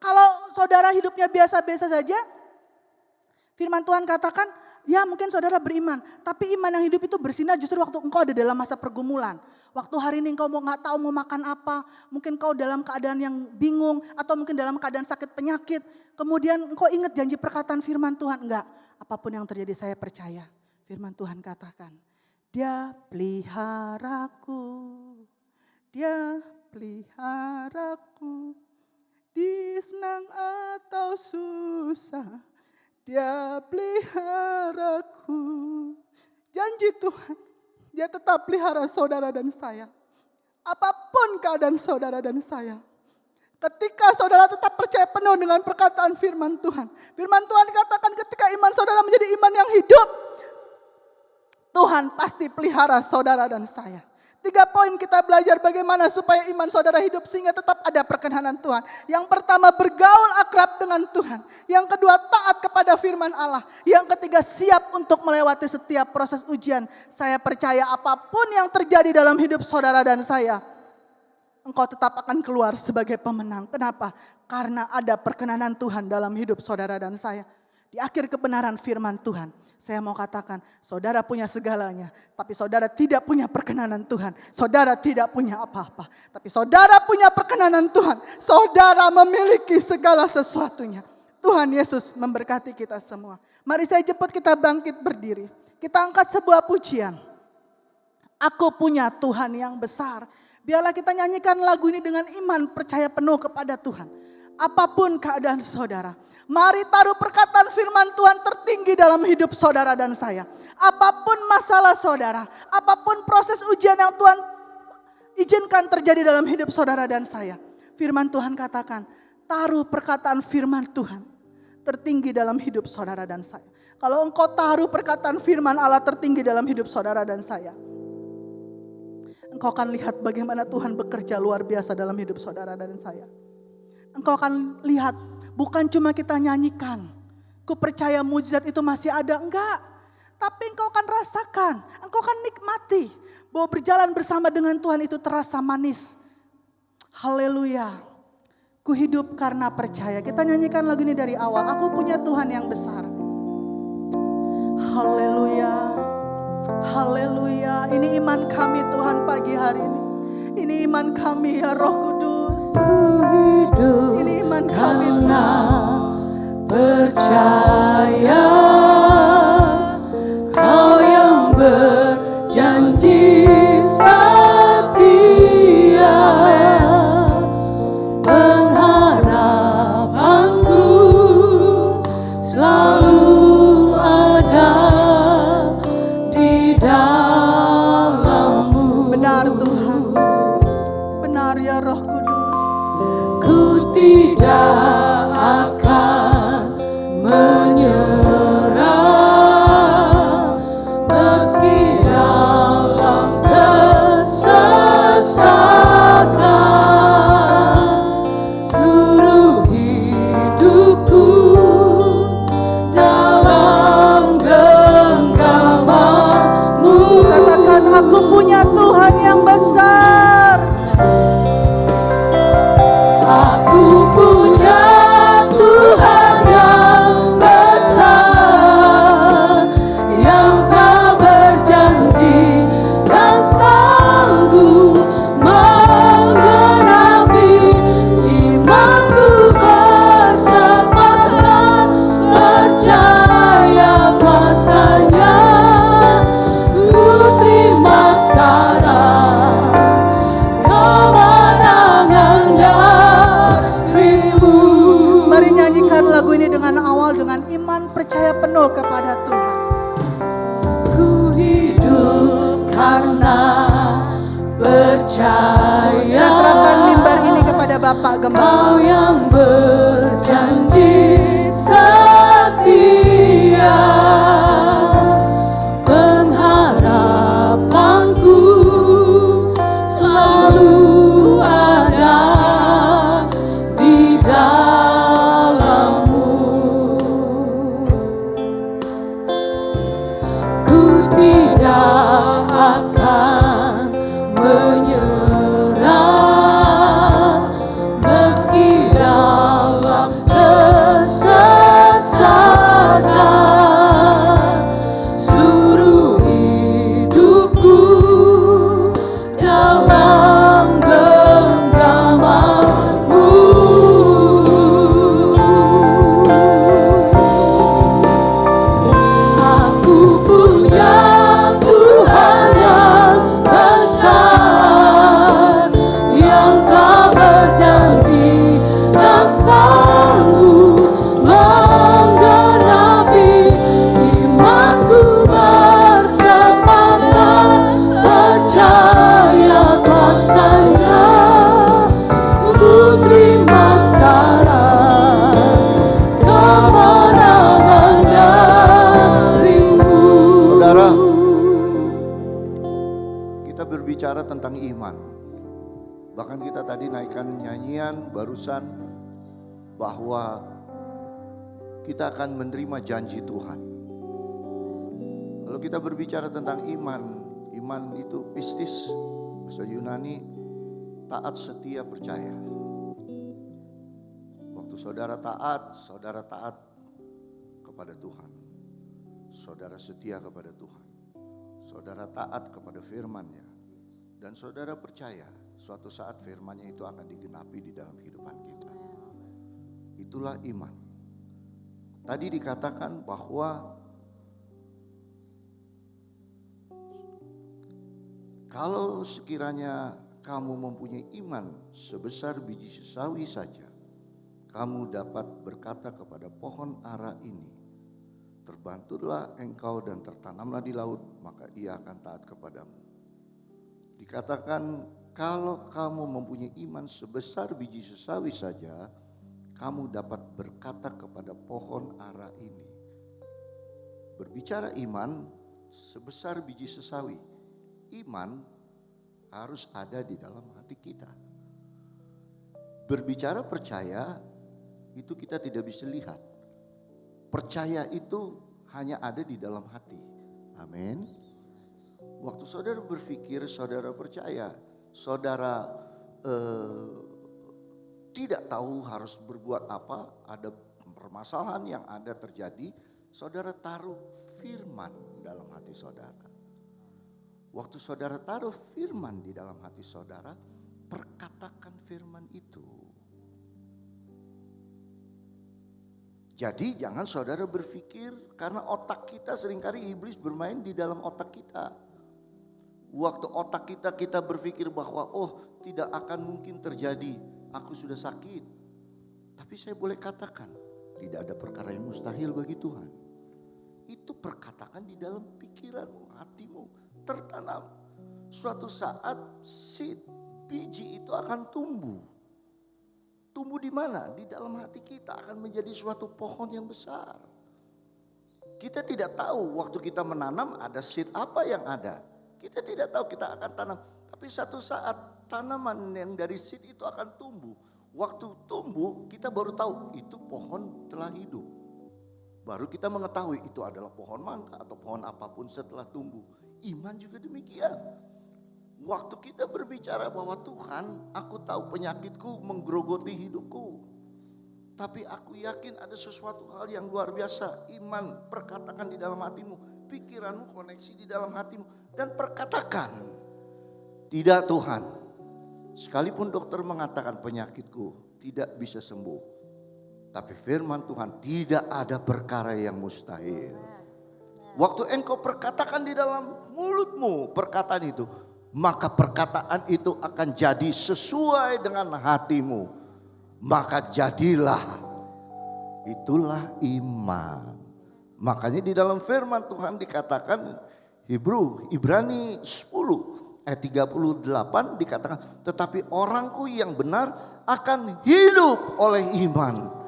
Kalau saudara hidupnya biasa-biasa saja, firman Tuhan katakan, ya mungkin saudara beriman. Tapi iman yang hidup itu bersinar justru waktu engkau ada dalam masa pergumulan. Waktu hari ini engkau gak tahu mau makan apa. Mungkin engkau dalam keadaan yang bingung. Atau mungkin dalam keadaan sakit penyakit. Kemudian engkau ingat janji perkataan firman Tuhan. Enggak, apapun yang terjadi saya percaya. Firman Tuhan katakan, dia peliharaku. Dia peliharaku. Di senang atau susah. Dia peliharaku. Janji Tuhan. Dia tetap pelihara saudara dan saya. Apapun keadaan saudara dan saya. Ketika saudara tetap percaya penuh dengan perkataan firman Tuhan. Firman Tuhan katakan ketika iman saudara menjadi iman yang hidup. Tuhan pasti pelihara saudara dan saya. 3 poin kita belajar bagaimana supaya iman saudara hidup sehingga tetap ada perkenanan Tuhan. Yang pertama bergaul akrab dengan Tuhan. Yang kedua taat kepada firman Allah. Yang ketiga siap untuk melewati setiap proses ujian. Saya percaya apapun yang terjadi dalam hidup saudara dan saya. Engkau tetap akan keluar sebagai pemenang. Kenapa? Karena ada perkenanan Tuhan dalam hidup saudara dan saya. Di akhir kebenaran firman Tuhan, saya mau katakan, saudara punya segalanya, tapi saudara tidak punya perkenanan Tuhan. Saudara tidak punya apa-apa, tapi saudara punya perkenanan Tuhan. Saudara memiliki segala sesuatunya. Tuhan Yesus memberkati kita semua. Mari saya jemput kita bangkit berdiri. Kita angkat sebuah pujian. Aku punya Tuhan yang besar. Biarlah kita nyanyikan lagu ini dengan iman percaya penuh kepada Tuhan. Apapun keadaan saudara, mari taruh perkataan firman Tuhan tertinggi dalam hidup saudara dan saya. Apapun masalah saudara, apapun proses ujian yang Tuhan izinkan terjadi dalam hidup saudara dan saya. Firman Tuhan katakan, taruh perkataan firman Tuhan tertinggi dalam hidup saudara dan saya. Kalau engkau taruh perkataan firman Allah tertinggi dalam hidup saudara dan saya, engkau akan lihat bagaimana Tuhan bekerja luar biasa dalam hidup saudara dan saya. Engkau akan lihat bukan cuma kita nyanyikan, ku percaya mujizat itu masih ada, enggak. Tapi engkau akan rasakan, engkau akan nikmati bahwa berjalan bersama dengan Tuhan itu terasa manis. Haleluya. Ku hidup karena percaya. Kita nyanyikan lagu ini dari awal. Aku punya Tuhan yang besar. Haleluya. Haleluya. Ini iman kami Tuhan pagi hari ini. Ini iman kami ya Roh Kudus. Ini iman kami Tuhan. Percaya Kau yang berjanji setia. Pengharapanku selalu ada di dalam-Mu. Benar Tuhan. Benar ya Roh Kudus. Ku tidak akan menyerah meski dalam kesesakan. Seluruh hidupku dalam genggaman-Mu. Katakan aku punya Tuhan yang besar. Aku punya Tuhan yang besar, yang telah berjanji dan sanggup menggenapi imanku bersepatlah percaya kuasa-Nya. Ku terima sekarang kemenangan dari-Mu. Mari nyanyikan lagu ini dengan awal dengan iman percaya penuh kepada Tuhan. Ku hidup karena percaya. Saya serahkan mimbar ini kepada Bapak Kau Gembala. yang berjanji setia. Pengharapanku selalu ada di dalam-Mu. Ku tidak akan menyerah meski dalam kesesakan. Seluruh hidupku dalam genggaman-Mu. Aku punya Tuhan yang besar, yang telah berjanji dan sanggup menggenapi imanku bersepatlah percaya kuasa-Nya. Ku terima sekarang kemenangan dari-Mu. Saudara, kita berbicara tentang iman. Bahkan kita tadi naikkan nyanyian barusan bahwa kita akan menerima janji Tuhan. Kalau kita berbicara tentang iman, iman itu pistis, bahasa Yunani, taat, setia, percaya. Waktu saudara taat kepada Tuhan, saudara setia kepada Tuhan, saudara taat kepada firman-Nya, dan saudara percaya suatu saat firman-Nya itu akan digenapi di dalam kehidupan kita. Itulah iman. Tadi dikatakan bahwa kalau sekiranya kamu mempunyai iman sebesar biji sesawi saja, kamu dapat berkata kepada pohon ara ini, terbantutlah engkau dan tertanamlah di laut, maka ia akan taat kepadamu. Dikatakan kalau kamu mempunyai iman sebesar biji sesawi saja, kamu dapat berkata kepada pohon ara ini. Berbicara iman sebesar biji sesawi, iman harus ada di dalam hati kita. Berbicara percaya, itu kita tidak bisa lihat. Percaya itu hanya ada di dalam hati. Amin. Waktu saudara berpikir, saudara percaya, saudara tidak tahu harus berbuat apa, ada permasalahan yang ada terjadi, saudara taruh firman dalam hati saudara. Waktu saudara taruh firman di dalam hati saudara, perkatakan firman itu. Jadi jangan saudara berpikir, karena otak kita seringkali iblis bermain di dalam otak kita. Waktu otak kita berpikir bahwa tidak akan mungkin terjadi, aku sudah sakit. Tapi saya boleh katakan, tidak ada perkara yang mustahil bagi Tuhan. Itu perkatakan di dalam pikiranmu, hatimu, tertanam. Suatu saat seed, biji itu akan tumbuh. Tumbuh di mana? Di dalam hati kita akan menjadi suatu pohon yang besar. Kita tidak tahu waktu kita menanam ada seed apa yang ada. Kita tidak tahu kita akan tanam. Tapi satu saat tanaman yang dari seed itu akan tumbuh. Waktu tumbuh kita baru tahu itu pohon telah hidup. Baru kita mengetahui itu adalah pohon mangga atau pohon apapun setelah tumbuh. Iman juga demikian. Waktu kita berbicara bahwa Tuhan, aku tahu penyakitku menggerogoti hidupku. Tapi aku yakin ada sesuatu hal yang luar biasa. Iman, perkatakan di dalam hatimu. Pikiranmu koneksi di dalam hatimu. Dan perkatakan, tidak Tuhan. Sekalipun dokter mengatakan penyakitku tidak bisa sembuh. Tapi firman Tuhan, tidak ada perkara yang mustahil. Waktu engkau perkatakan di dalam mulutmu perkataan itu, maka perkataan itu akan jadi sesuai dengan hatimu. Maka jadilah. Itulah iman. Makanya di dalam firman Tuhan dikatakan Ibrani 10 ayat 38 dikatakan, tetapi orangku yang benar akan hidup oleh iman.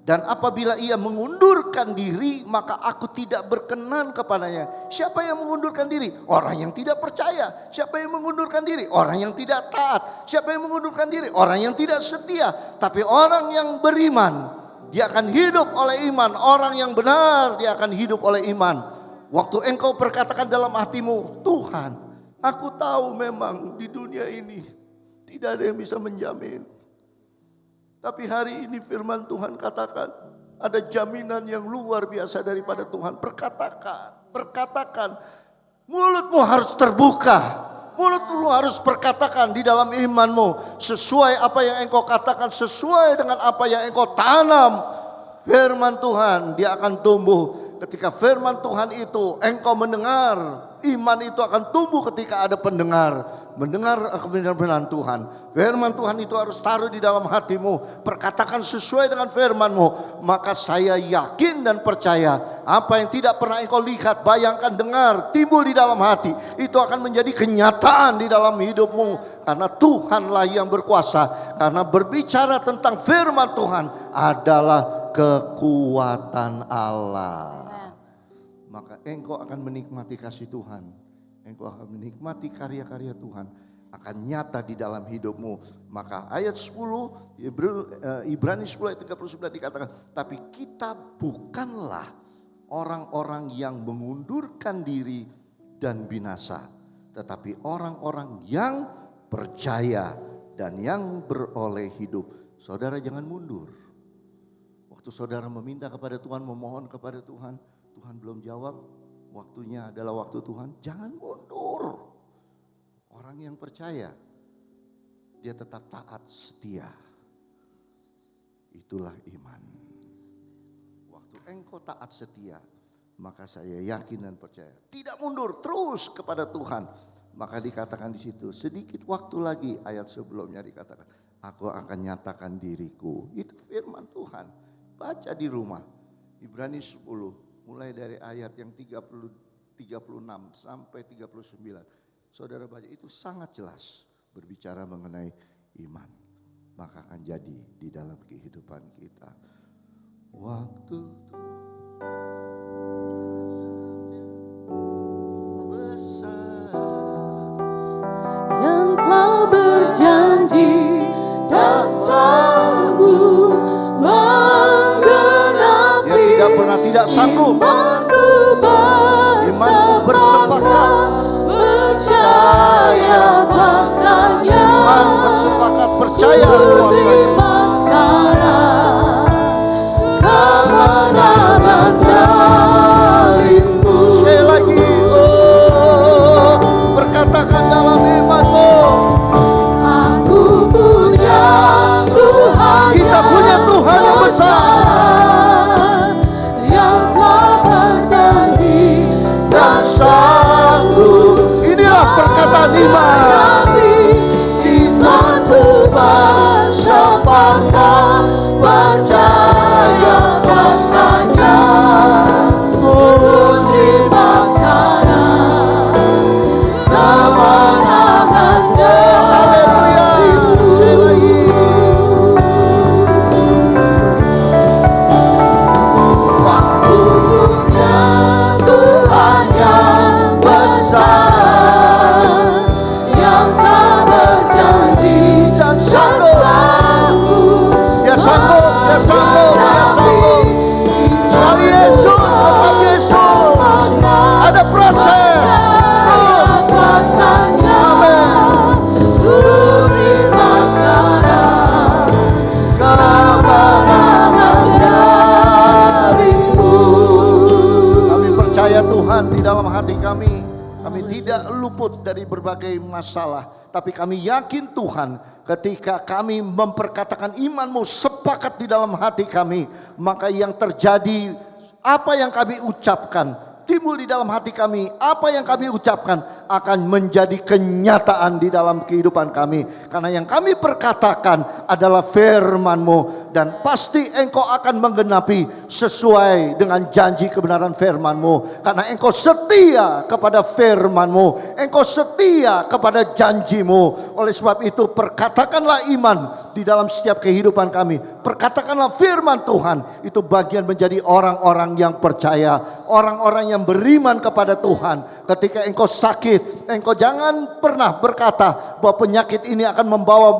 Dan apabila ia mengundurkan diri, maka aku tidak berkenan kepadanya. Siapa yang mengundurkan diri? Orang yang tidak percaya. Siapa yang mengundurkan diri? Orang yang tidak taat. Siapa yang mengundurkan diri? Orang yang tidak setia. Tapi orang yang beriman, dia akan hidup oleh iman. Orang yang benar, dia akan hidup oleh iman. Waktu engkau perkatakan dalam hatimu, Tuhan, aku tahu memang di dunia ini tidak ada yang bisa menjamin. Tapi hari ini firman Tuhan katakan, ada jaminan yang luar biasa daripada Tuhan. Perkatakan. Mulutmu harus terbuka. Mulutmu harus perkatakan di dalam imanmu. Sesuai apa yang engkau katakan, sesuai dengan apa yang engkau tanam. Firman Tuhan, dia akan tumbuh. Ketika firman Tuhan itu engkau mendengar, iman itu akan tumbuh ketika ada pendengar. Mendengar kebenaran Tuhan. Firman Tuhan itu harus taruh di dalam hatimu. Perkatakan sesuai dengan firman-Mu. Maka saya yakin dan percaya, apa yang tidak pernah engkau lihat, bayangkan, dengar, timbul di dalam hati, itu akan menjadi kenyataan di dalam hidupmu. Karena Tuhanlah yang berkuasa. Karena berbicara tentang firman Tuhan adalah kekuatan Allah. Maka engkau akan menikmati kasih Tuhan. Engkau akan menikmati karya-karya Tuhan akan nyata di dalam hidupmu. Maka ayat 10 Ibrani 10 ayat 39 dikatakan, tapi kita bukanlah orang-orang yang mengundurkan diri dan binasa, tetapi orang-orang yang percaya dan yang beroleh hidup. Saudara jangan mundur. Waktu saudara meminta kepada Tuhan, memohon kepada Tuhan, Tuhan belum jawab, waktunya adalah waktu Tuhan, jangan mundur. Orang yang percaya, dia tetap taat, setia. Itulah iman. Waktu engkau taat setia, maka saya yakin dan percaya, tidak mundur, terus kepada Tuhan. Maka dikatakan di situ, sedikit waktu lagi, ayat sebelumnya dikatakan, aku akan nyatakan diriku. Itu firman Tuhan. Baca di rumah, Ibrani 10, mulai dari ayat yang 36 sampai 39. Saudara baca, itu sangat jelas berbicara mengenai iman. Maka akan jadi di dalam kehidupan kita. Waktu besar yang telah berjanji dan sanggup menggenapi. Dia tidak pernah tidak sanggup. Imanku bersepakat, percaya kuasanya. Iman bersepakat percaya kuasanya. Terima sekarang kemenangan darimu. Sekali lagi, berkatakan dalam imanmu, Aku punya Tuhan. kita punya Tuhan yang besar, yang telah berjanji dan sanggup. Inilah perkataan iman. Imanku bersepakat, percaya kuasanya. Ku terima sekarang kemenangan darimu. Aku punya Tuhan yang besar, yang tak berjanji Dan sanggup. Dia sanggup, dia sanggup, dia sanggup. Sekali Yesus, tetap Yesus. Ada proses. Terus. kuasanya. Amin. Ku terima sekarang kemenangan darimu. Kami percaya Tuhan di dalam hati kami. Kami tidak luput dari berbagai masalah. Tapi kami yakin Tuhan, ketika kami memperkatakan imanmu sepakat di dalam hati kami, maka yang terjadi, apa yang kami ucapkan, timbul di dalam hati kami, apa yang kami ucapkan akan menjadi kenyataan di dalam kehidupan kami. Karena yang kami perkatakan adalah firman-Mu, dan pasti Engkau akan menggenapi sesuai dengan janji kebenaran firman-Mu. Karena Engkau setia kepada firman-Mu, Engkau setia kepada janji-Mu. Oleh sebab itu perkatakanlah iman di dalam setiap kehidupan kami. Perkatakanlah firman Tuhan, itu bagian menjadi orang-orang yang percaya, orang-orang yang beriman kepada Tuhan. Ketika engkau sakit, engkau jangan pernah berkata bahwa penyakit ini akan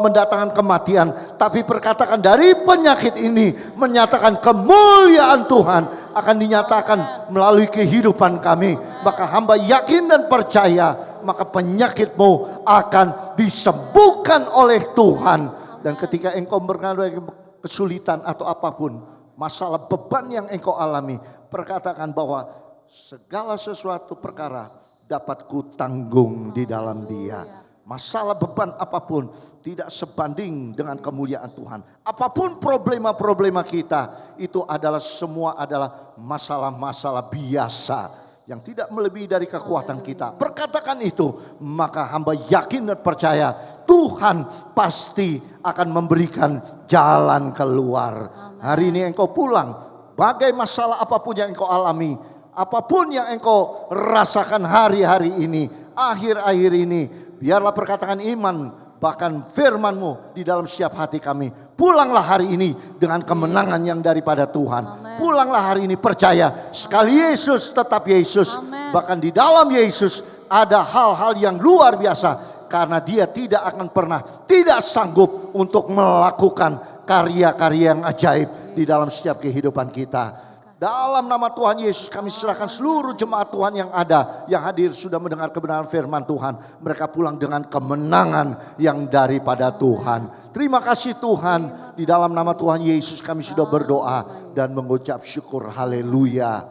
mendatangkan kematian. Tapi perkatakan dari penyakit ini menyatakan kemuliaan Tuhan akan dinyatakan melalui kehidupan kami. Maka hamba yakin dan percaya, maka penyakitmu akan disembuhkan oleh Tuhan. Dan ketika engkau mengalami kesulitan atau apapun, masalah beban yang engkau alami, perkatakan bahwa segala sesuatu perkara dapat kutanggung di dalam Dia. Masalah beban apapun tidak sebanding dengan kemuliaan Tuhan. Apapun problema-problema kita, itu adalah semua adalah masalah-masalah biasa yang tidak melebihi dari kekuatan kita. Perkatakan itu, maka hamba yakin dan percaya Tuhan pasti akan memberikan jalan keluar. Hari ini engkau pulang, bagai masalah apapun yang engkau alami, apapun yang engkau rasakan hari-hari ini, akhir-akhir ini, biarlah perkataan iman, bahkan firman-Mu di dalam setiap hati kami. Pulanglah hari ini dengan kemenangan yang daripada Tuhan. Pulanglah hari ini percaya sekali Yesus tetap Yesus. Bahkan di dalam Yesus ada hal-hal yang luar biasa. Karena Dia tidak akan pernah tidak sanggup untuk melakukan karya-karya yang ajaib di dalam setiap kehidupan kita. Dalam nama Tuhan Yesus kami serahkan seluruh jemaat Tuhan yang ada, yang hadir sudah mendengar kebenaran firman Tuhan. Mereka pulang dengan kemenangan yang daripada Tuhan. Terima kasih Tuhan. Di dalam nama Tuhan Yesus kami sudah berdoa dan mengucap syukur. Haleluya.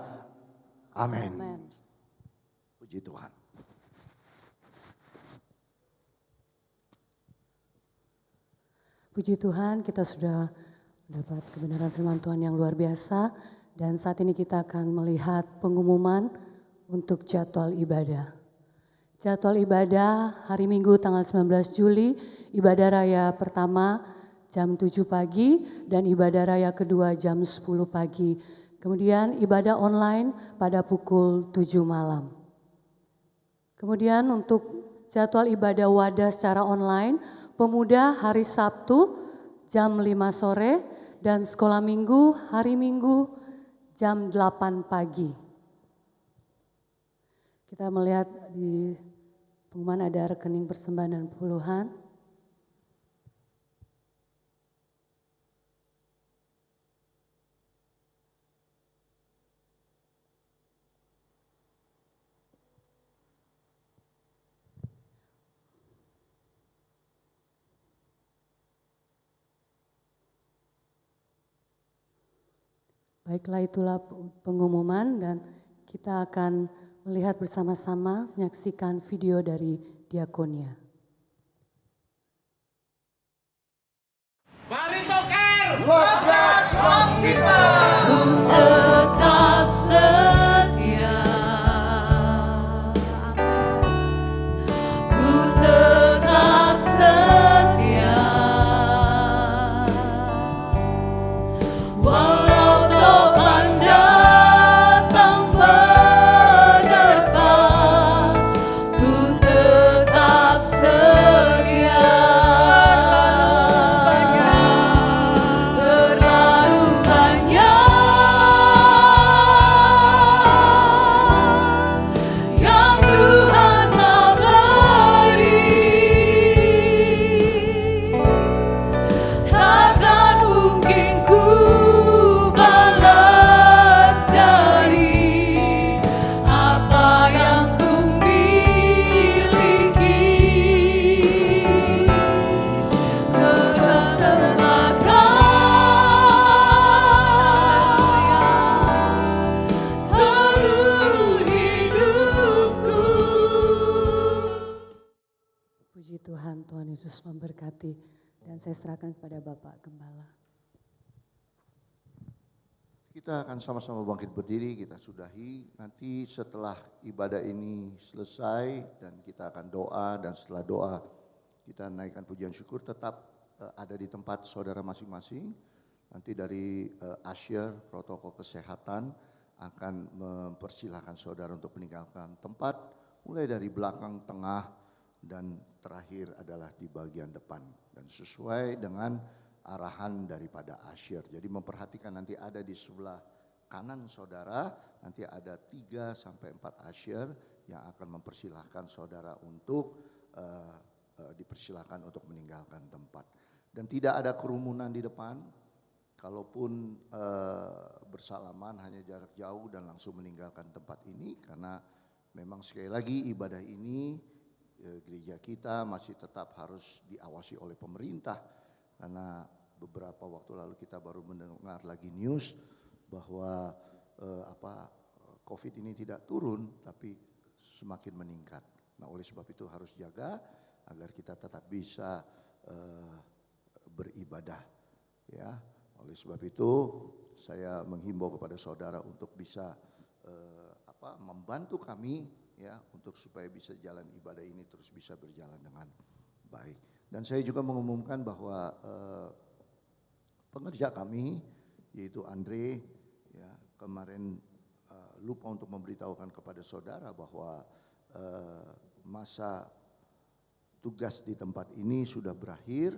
Amin. Amin. Puji Tuhan. Puji Tuhan, kita sudah mendapat kebenaran firman Tuhan yang luar biasa. Dan saat ini kita akan melihat pengumuman untuk jadwal ibadah. Jadwal ibadah hari Minggu tanggal 19 Juli, ibadah raya pertama jam 7 pagi dan ibadah raya kedua jam 10 pagi. Kemudian ibadah online pada pukul 7 malam. Kemudian untuk jadwal ibadah wadah secara online, pemuda hari Sabtu jam 5 sore dan sekolah minggu hari Minggu jam 8 pagi. Kita melihat di pengumuman ada rekening persembahan dan puluhan. Baiklah, itulah pengumuman dan kita akan melihat bersama-sama menyaksikan video dari Diakonia. Mari toker. Tetap setia, ku tetap setia, walau topan datang menerpa, ku tetap setia. Terlalu banyak yang Tuhan telah beri, takkan mungkin ku balas dari apa yang ku miliki. Seluruh hidupku. Puji Tuhan, Tuhan Yesus memberkati dan saya serahkan kepada Bapak Gembala. Kita akan sama-sama bangkit berdiri, kita sudahi. Nanti setelah ibadah ini selesai dan kita akan doa, dan setelah doa kita naikkan pujian syukur, tetap ada di tempat saudara masing-masing. Nanti dari Usher protokol kesehatan akan mempersilahkan saudara untuk meninggalkan tempat, mulai dari belakang, tengah, dan terakhir adalah di bagian depan. Dan sesuai dengan arahan daripada Usher. Jadi memperhatikan nanti ada di sebelah kanan saudara, nanti ada 3 sampai 4 Usher yang akan mempersilahkan saudara untuk dipersilahkan untuk meninggalkan tempat. Dan tidak ada kerumunan di depan, kalaupun bersalaman hanya jarak jauh dan langsung meninggalkan tempat ini, karena memang sekali lagi ibadah ini gereja kita masih tetap harus diawasi oleh pemerintah, karena beberapa waktu lalu kita baru mendengar lagi news bahwa COVID ini tidak turun tapi semakin meningkat. Nah, oleh sebab itu harus jaga agar kita tetap bisa beribadah, ya. Oleh sebab itu saya menghimbau kepada saudara untuk bisa membantu kami, ya, untuk supaya bisa jalan ibadah ini terus bisa berjalan dengan baik. Dan saya juga mengumumkan bahwa pengerja kami yaitu Andre, ya, kemarin lupa untuk memberitahukan kepada saudara bahwa masa tugas di tempat ini sudah berakhir,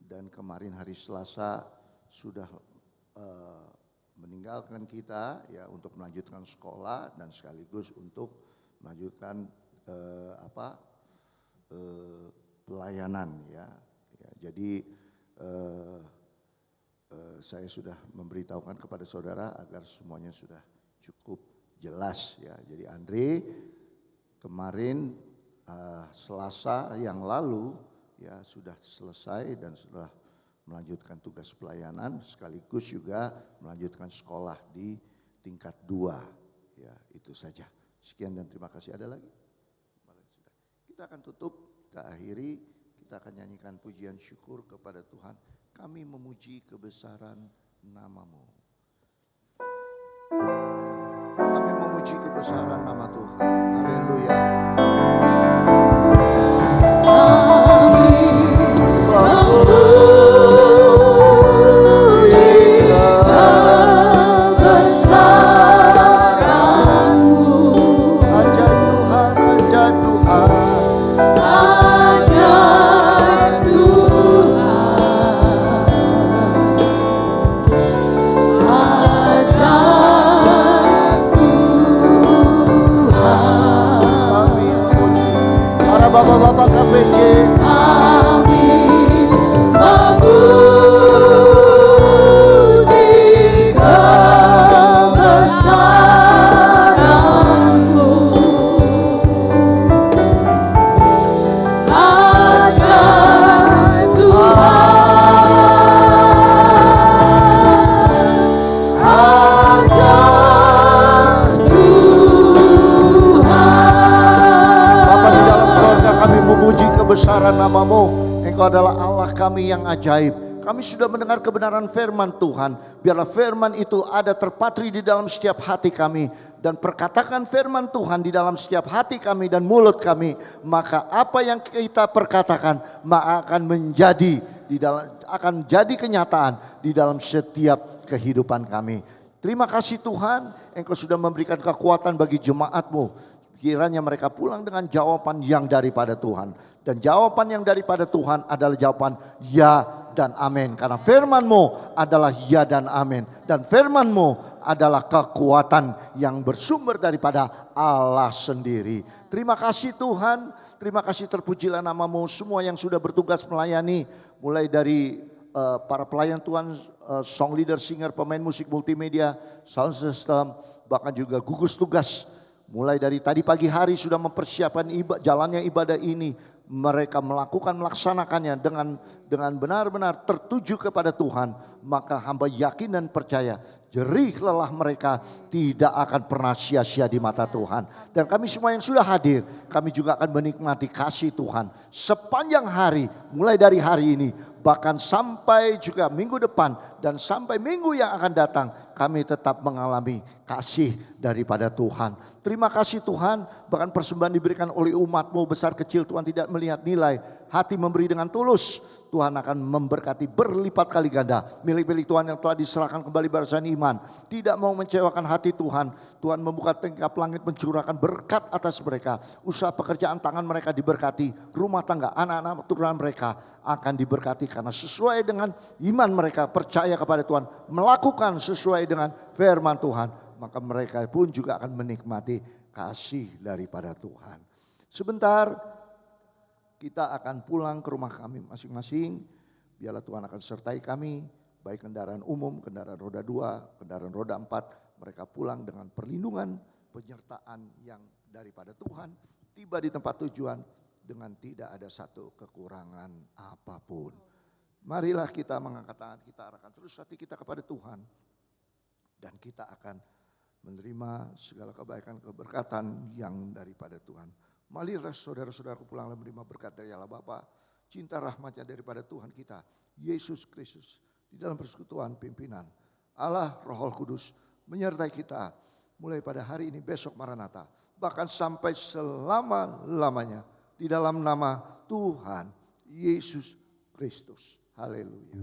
dan kemarin hari Selasa sudah meninggalkan kita, ya, untuk melanjutkan sekolah dan sekaligus untuk melanjutkan pelayanan, ya. Jadi saya sudah memberitahukan kepada saudara agar semuanya sudah cukup jelas ya. Jadi Andre kemarin Selasa yang lalu ya sudah selesai dan sudah melanjutkan tugas pelayanan sekaligus juga melanjutkan sekolah di tingkat 2. Ya, itu saja. Sekian dan terima kasih. Ada lagi? Kita akan tutup, kita akhiri, kita akan nyanyikan pujian syukur kepada Tuhan. Kami memuji kebesaran nama-Mu. Kami memuji kebesaran nama Tuhan. Haleluya. Bapak-bapak KPJ, Kami memuji kebesaran-Mu. Ajaib Tuhan, ajaib Tuhan. kami memuji kebesaran nama-Mu. Engkau adalah Allah kami yang ajaib. Kami sudah mendengar kebenaran firman Tuhan. Biarlah firman itu ada terpatri di dalam setiap hati kami. Dan perkatakan firman Tuhan di dalam setiap hati kami dan mulut kami. Maka apa yang kita perkatakan maka akan menjadi akan jadi kenyataan di dalam setiap kehidupan kami. Terima kasih Tuhan, Engkau sudah memberikan kekuatan bagi jemaat-Mu. Kiranya mereka pulang dengan jawaban yang daripada Tuhan. Dan jawaban yang daripada Tuhan adalah jawaban ya dan amin. Karena firman-Mu adalah ya dan amin. Dan firman-Mu adalah kekuatan yang bersumber daripada Allah sendiri. Terima kasih Tuhan. Terima kasih, terpujilah nama-Mu. Semua yang sudah bertugas melayani. Mulai dari para pelayan Tuhan, song leader, singer, pemain musik multimedia, sound system, bahkan juga gugus tugas. Mulai dari tadi pagi hari sudah mempersiapkan jalannya ibadah ini. Mereka melaksanakannya dengan benar-benar tertuju kepada Tuhan. Maka hamba yakin dan percaya jerih lelah mereka tidak akan pernah sia-sia di mata Tuhan. Dan kami semua yang sudah hadir, kami juga akan menikmati kasih Tuhan sepanjang hari, mulai dari hari ini. Bahkan sampai juga minggu depan dan sampai minggu yang akan datang, kami tetap mengalami kasih daripada Tuhan. Terima kasih Tuhan, bahkan persembahan diberikan oleh umat-Mu besar kecil Tuhan tidak melihat nilai. Hati memberi dengan tulus, Tuhan akan memberkati berlipat kali ganda. Milik-milik Tuhan yang telah diserahkan kembali barisan iman. Tidak mau mengecewakan hati Tuhan. Tuhan membuka tingkap langit mencurahkan berkat atas mereka. Usaha pekerjaan tangan mereka diberkati. Rumah tangga, anak-anak turunan mereka akan diberkati. Karena sesuai dengan iman mereka percaya kepada Tuhan. Melakukan sesuai dengan firman Tuhan. Maka mereka pun juga akan menikmati kasih daripada Tuhan. Sebentar kita akan pulang ke rumah kami masing-masing. Biarlah Tuhan akan sertai kami. Baik kendaraan umum, kendaraan roda 2, kendaraan roda 4. Mereka pulang dengan perlindungan, penyertaan yang daripada Tuhan. Tiba di tempat tujuan dengan tidak ada satu kekurangan apapun. Marilah kita mengangkat tangan, kita arahkan terus hati kita kepada Tuhan. Dan kita akan menerima segala kebaikan, keberkatan yang daripada Tuhan. Marilah saudara-saudaraku pulanglah menerima berkat dari Allah Bapa, cinta rahmatnya daripada Tuhan kita, Yesus Kristus. Di dalam persekutuan pimpinan Allah Roh Kudus menyertai kita mulai pada hari ini, besok Maranatha. Bahkan sampai selama-lamanya di dalam nama Tuhan Yesus Kristus. Haleluya.